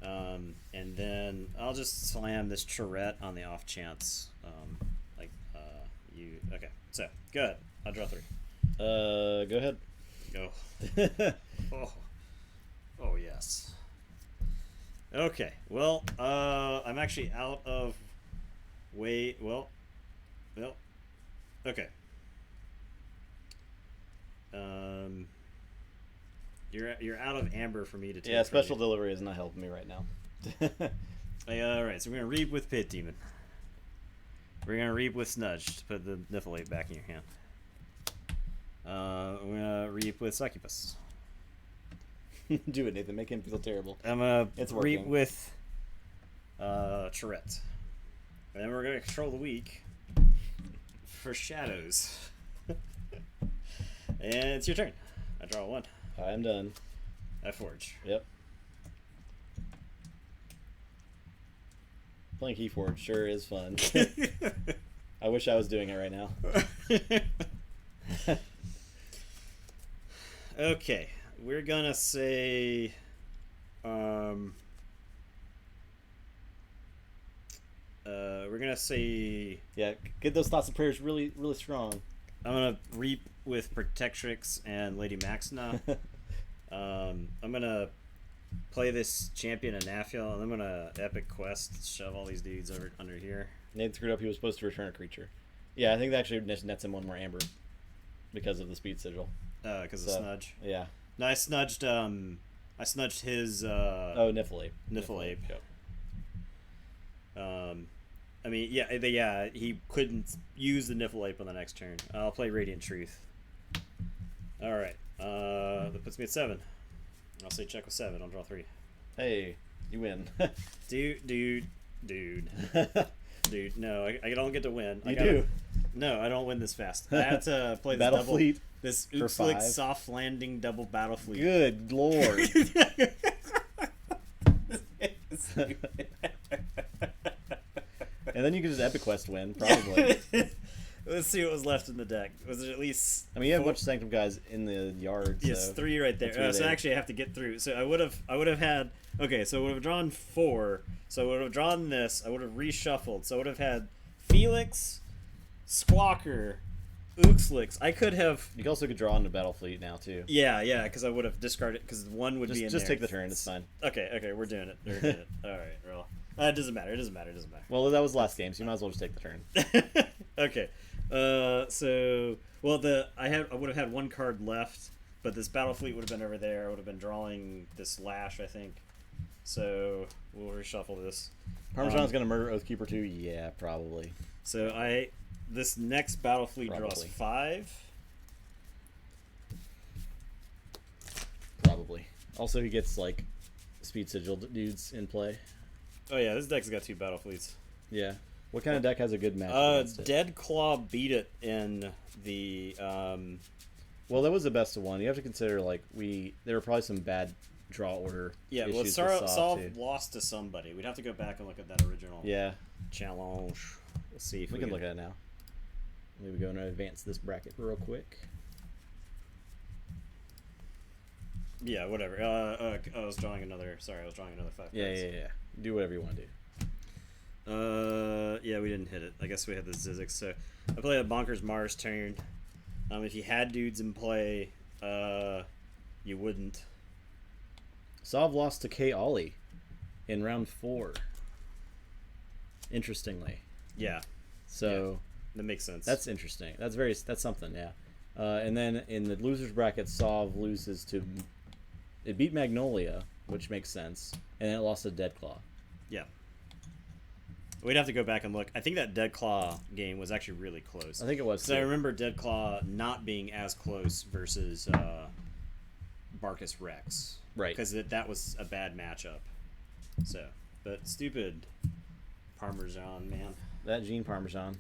And then I'll just slam this Charette on the off chance. Okay, so go ahead. I'll draw 3. Go ahead. Oh. Oh yes. Okay. Well, I'm actually out of Well, okay. You're out of amber for me to take. Yeah, special delivery is not helping me right now. All right, so we're gonna reap with Pit Demon. We're gonna reap with Snudge to put the Niflate back in your hand. We're gonna reap with Succubus. Do it, Nathan. Make him feel terrible. I'm gonna It's reap working. with Tourette. And then we're gonna control the weak for Shadows. And it's your turn. I draw 1. I'm done. I forge. Yep. Playing Keyforge sure is fun. I wish I was doing it right now. Okay, we're gonna say, we're gonna say, Yeah, get those thoughts and prayers really, really strong. I'm gonna reap with Protectrix and Lady Maxina. I'm gonna play this champion Anafiel, and I'm gonna Epic Quest shove all these dudes over under here. Nathan screwed up. He was supposed to return a creature. Yeah, I think that actually nets him one more amber because of the speed sigil. Because of Snudge. Yeah. No, I snudged his Oh, Niflate. Niflate. Yep. I mean, yeah, he couldn't use the Niflate on the next turn. I'll play Radiant Truth. All right, that puts me at 7. I'll say check with 7. I'll draw 3. Hey, you win. Dude. No, I don't get to win. You do. No, I don't win this fast. I have to play this Battle double Fleet this for Uxlik 5. soft landing double battle fleet. Good lord. And then you could just Epic Quest win, probably. Let's see what was left in the deck. Was it at least? I mean, you have a bunch of Sanctum guys in the yard. Yes, so 3 right there. 3 So actually, I have to get through. So I would have had. Okay, so I would have drawn 4. So I would have drawn this. I would have reshuffled. So I would have had Felix, Squawker, Uxlix. I could have. You also could draw into Battle Fleet now too. Yeah, because I would have discarded because 1 would be in Just there. take the turn. It's fine. Okay, we're doing it. We're doing it. All right, roll. It doesn't matter. It doesn't matter. Well, that was last game, so you might as well just take the turn. Okay. I would have had 1 card left, but this battle fleet would have been over there. I would have been drawing this Lash, I think. So we'll reshuffle this. Parmesan's gonna murder Oathkeeper too. Yeah, probably. So this next battle fleet draws Probably. 5. Probably. Also, he gets like speed sigil dudes in play. Oh yeah, this deck's got 2 battle fleets. Yeah. What kind of deck has a good match against it? Dead Claw beat it in the. Well, that was the best of one. You have to consider there were probably some bad draw order. Yeah, well, issues with Solve too. lost to somebody. We'd have to go back and look at that original Yeah, challenge. Let's see if we can look at it now. Maybe go and advance this bracket real quick. Yeah, whatever. I was drawing another. Sorry, I was drawing another 5 cards. Yeah. Do whatever you want to do. Yeah, we didn't hit it. I guess we had the Zizix. So I played a Bonkers Mars turn. If you had dudes in play, you wouldn't. Sov lost to K. Ollie in round 4. Interestingly. Yeah, So that makes sense. that's interesting. That's something, yeah. And then in the losers bracket, Sov loses to. It beat Magnolia, which makes sense, and then it lost to Deadclaw. yeah. We'd have to go back and look. I think that Dead Claw game was actually really close. I think it was. So I too. remember Dead Claw not being as close versus Barkus Rex. Right. Because that was a bad matchup. So, but stupid Parmesan, man. That Gene Parmesan.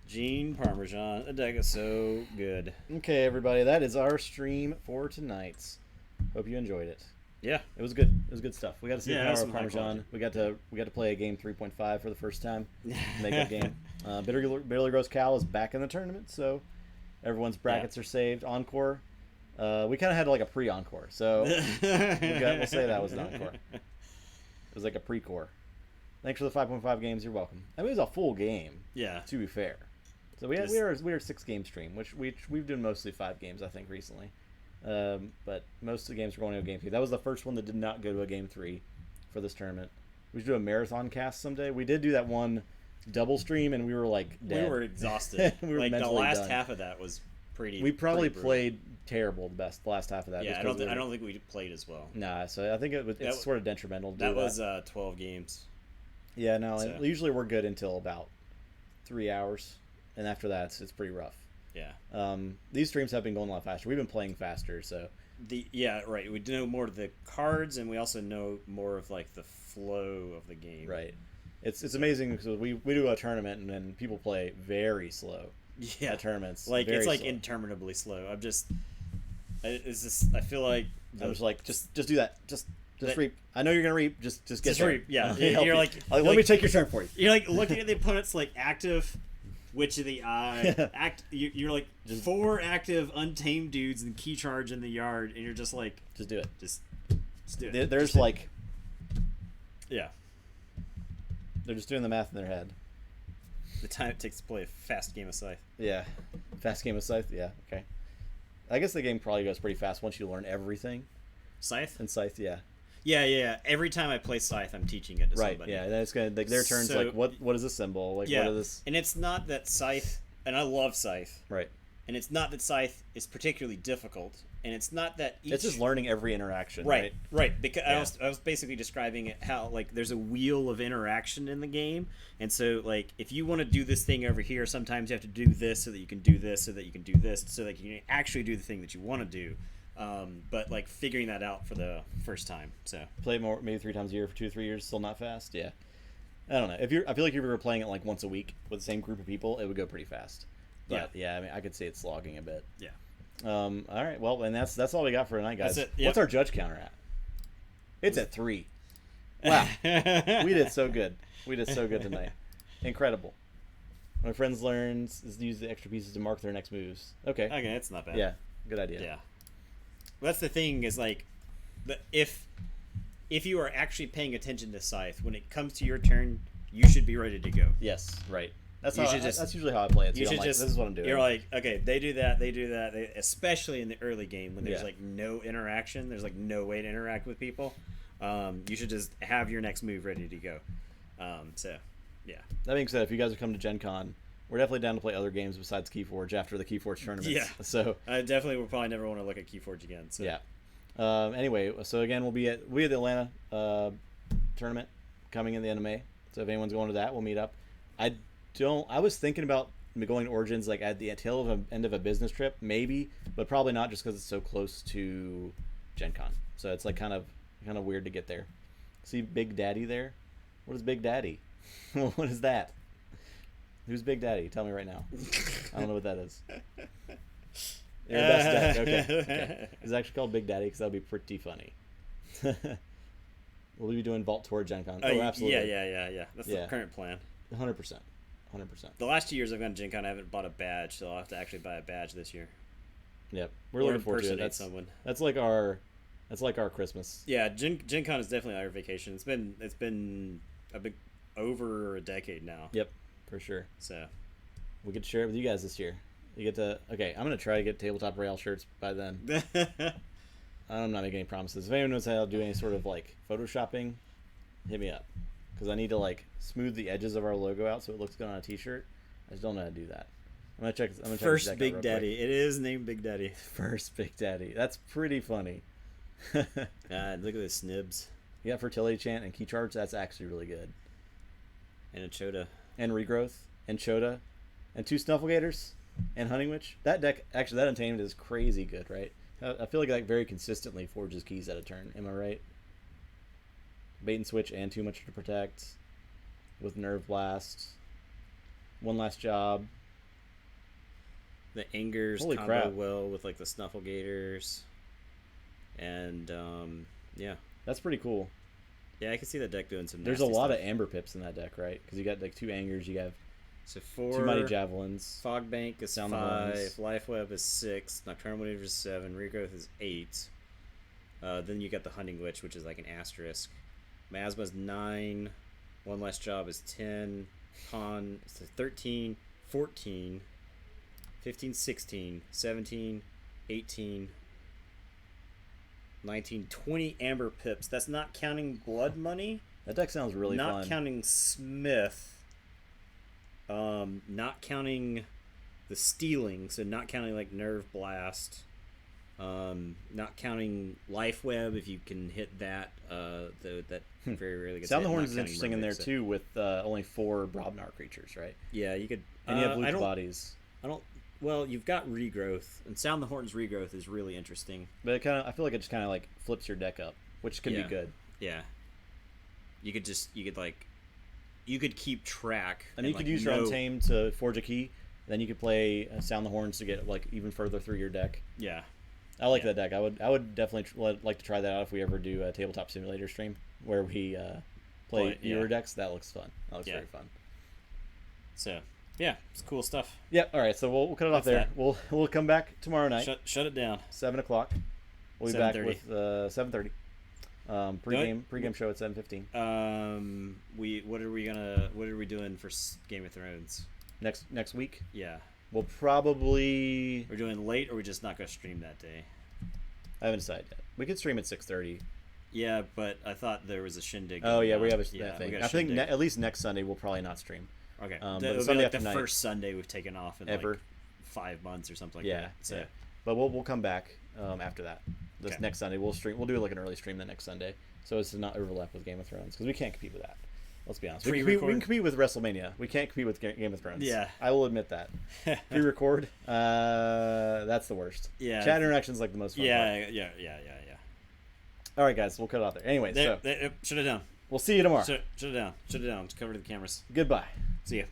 Gene Parmesan. That deck is so good. Okay, everybody, that is our stream for tonight. Hope you enjoyed it. Yeah. It was good. It was good stuff. We got to see Yeah, the that's power of some high Parmesan. quality. We got to play a game 3.5 for the first time. Make that game. Bitterly Gross Cal is back in the tournament, so everyone's brackets are saved. Encore. We kind of had like a pre-encore, so we'll say that was an encore. It was like a pre-core. Thanks for the 5.5 games. You're welcome. I mean, it was a full game. Yeah. To be fair, so we were a 6-game stream, which we've done mostly 5 games, I think, recently. But most of the games were going to a game 3. That was the first one that did not go to a game 3 for this tournament. We should do a marathon cast someday. We did do that one double stream, and we were like dead. We were exhausted. We were like the mentally last done. half of that was pretty. We probably pretty brutal. played terrible the last half of that. Yeah, just I 'cause don't think we played as well. Nah, so I think it's sort of detrimental to do That was 12 games. Yeah, no, so. and usually we're good until about 3 hours, and after that it's pretty rough. Yeah. These streams have been going a lot faster. We've been playing faster, so right. We know more of the cards, and we also know more of like the flow of the game. right. It's amazing because we do a tournament and then people play very slow. Yeah, at tournaments, like very it's like slow. interminably slow. I feel like I was like, just do that. Just that- reap. I know you're gonna reap. Just get there. reap, yeah. I'll You're help you. like- let like- me take your turn for you. you're like looking at the opponent's like active Witch of the Eye. You're like 4 active untamed dudes and key charge in the yard, and you're just like, Just do it. just do it. There's Just- like yeah, they're just doing the math in their head. the time it takes to play a fast game of Scythe. Yeah, fast game of Scythe. Yeah, okay. I guess the game probably goes pretty fast once you learn everything Scythe? in Scythe. Yeah. Yeah. Every time I play Scythe, I'm teaching it to Right. somebody. Yeah. Then it's gonna like their turns. So- like what is this symbol? Like Yeah, what is this? and it's not that Scythe, and I love Scythe, Right. and it's not that Scythe is particularly difficult, and it's not that each... It's just learning every interaction. Right. Because Yeah. I was basically describing it how like there's a wheel of interaction in the game, and so like if you want to do this thing over here, sometimes you have to do this so that you can do this, so that you can do this, so that you can actually do the thing that you want to do. But like figuring that out for the first time. So Play more maybe 3 times a year for 2 or 3 years. Still not fast. Yeah. I don't know. I feel like if you were playing it like once a week with the same group of people, it would go pretty fast. But yeah, I mean, I could see it slogging a bit. yeah. All right. Well, and that's all we got for tonight, guys. That's it, yep. What's our judge counter at? It's at 3. Wow. We did so good. We did so good tonight. Incredible. My friends learns is to use the extra pieces to mark their next moves. Okay. Okay, that's not bad. Yeah. Good idea. Yeah. That's the thing is like, if you are actually paying attention to Scythe, when it comes to your turn, you should be ready to go. Yes. Right. That's You should just- that's usually how I play it. Too. You I'm should like, just. this is what I'm doing. You're like, okay, they do that, especially in the early game when there's Yeah. like no interaction. There's like no way to interact with people. You should just have your next move ready to go. So, yeah. That being said, if you guys have come to Gen Con, we're definitely down to play other games besides Keyforge after the Keyforge tournaments. Yeah. So I definitely will probably never want to look at Keyforge again. So. yeah. Anyway, so again, we'll be at the Atlanta tournament coming in the end of May. So if anyone's going to that, we'll meet up. I was thinking about going to Origins like at the end of a business trip, maybe, but probably not, just because it's so close to Gen Con. So it's like kind of weird to get there. See Big Daddy there? What is Big Daddy? What is that? Who's Big Daddy? Tell me right now. I don't know what that is. Your best dad. Okay. It's actually called Big Daddy because that would be pretty funny. We'll be doing Vault Tour Gen Con. Oh, absolutely. Yeah. That's the current plan. 100%. The last 2 years I've gone to Gen Con, I haven't bought a badge, so I'll have to actually buy a badge this year. Yep. We're Or looking forward to it. impersonate someone. That's like our Christmas. Yeah, Gen Con is definitely our vacation. It's been a big over a decade now. Yep, for sure. So We get to share it with you guys this year. You get to I'm gonna try to get Tabletop Royale shirts by then. I'm not making any promises. If anyone knows how to do any sort of like photoshopping, hit me up, because I need to like smooth the edges of our logo out so it looks good on a T-shirt. I just don't know how to do that. I'm gonna check. First check Big Daddy. It is named Big Daddy. First Big Daddy. That's pretty funny. God, look at the snibs. You got Fertility Chant and Key Charge. That's actually really good. And a Chota. And Regrowth and Chota and 2 Snufflegators and Hunting Witch. That deck, actually, that Untamed is crazy good, right? I feel like that very consistently forges keys at a turn. Am I right? Bait and switch and too much to protect with Nerve Blast. One Last Job. The Angers Holy combo crap. well with like the Snufflegators. And yeah. That's pretty cool. Yeah, I can see that deck doing some There's a nasty lot stuff. of Amber Pips in that deck, right? Because you got like 2 Angers, you have So 4 2 Mighty Javelins. Fog Bank is Sound the 5, Horns. Life Web is 6, Nocturnal Maneuver is 7, Regrowth is 8. Then you got the Hunting Witch, which is like an asterisk. Miasma's 9, One Last Job is 10, Pawn is 13, 14, 15, 16, 17, 18, 19, 20 Amber Pips. That's not counting Blood Money. That deck sounds really Not fun. counting Smith. Not counting the stealing, so not counting like Nerve Blast, not counting Life Web if you can hit that. Though that very rarely gets Sound hit. the Horns Not is counting interesting in there Mermaid, so- too, with only 4 Brobnar creatures, right? Yeah, you could. And you have I loot don't. bodies. I don't. Well, you've got Regrowth, and Sound the Horn's Regrowth is really interesting. But I feel like it just kind of like flips your deck up, which can Yeah. be good. Yeah. You could keep track. And you could use your Untame to forge a key. Then you could play Sound the Horns to get like even further through your deck. Yeah. I like that deck. I would definitely like to try that out if we ever do a Tabletop Simulator stream where we play viewer decks. That looks fun. That looks very fun. So, yeah, it's cool stuff. Yeah. All right. So we'll cut it off there. that. We'll come back tomorrow night. Shut it down. 7:00. We'll be back 7:30. with 7:30. Pregame show at 7:15. What are we doing for Game of Thrones? Next week. Yeah. We'll probably. We're doing late, or we're just not going to stream that day? I haven't decided yet. We could stream at 6:30. Yeah, but I thought there was a shindig. Oh yeah, we have that we thing. got a I think shindig. at least next Sunday we'll probably not stream. Okay. but It'll Sunday be like after the night. first Sunday we've taken off in Ever. like 5 months or something like Yeah. that. So, Yeah. But we'll come back after that. This Okay. next Sunday we'll stream. We'll do like an early stream the next Sunday, so as to not overlap with Game of Thrones because we can't compete with that. Let's be honest. We can compete with WrestleMania. We can't compete with Game of Thrones. Yeah. I will admit that. Pre-record. That's the worst. Yeah. Chat interaction's like the most fun. part. Yeah. All right, guys. We'll cut it off there. Anyway, so Shut it down. we'll see you tomorrow. Shut it down. Shut it down. Cover the cameras. Goodbye. See ya.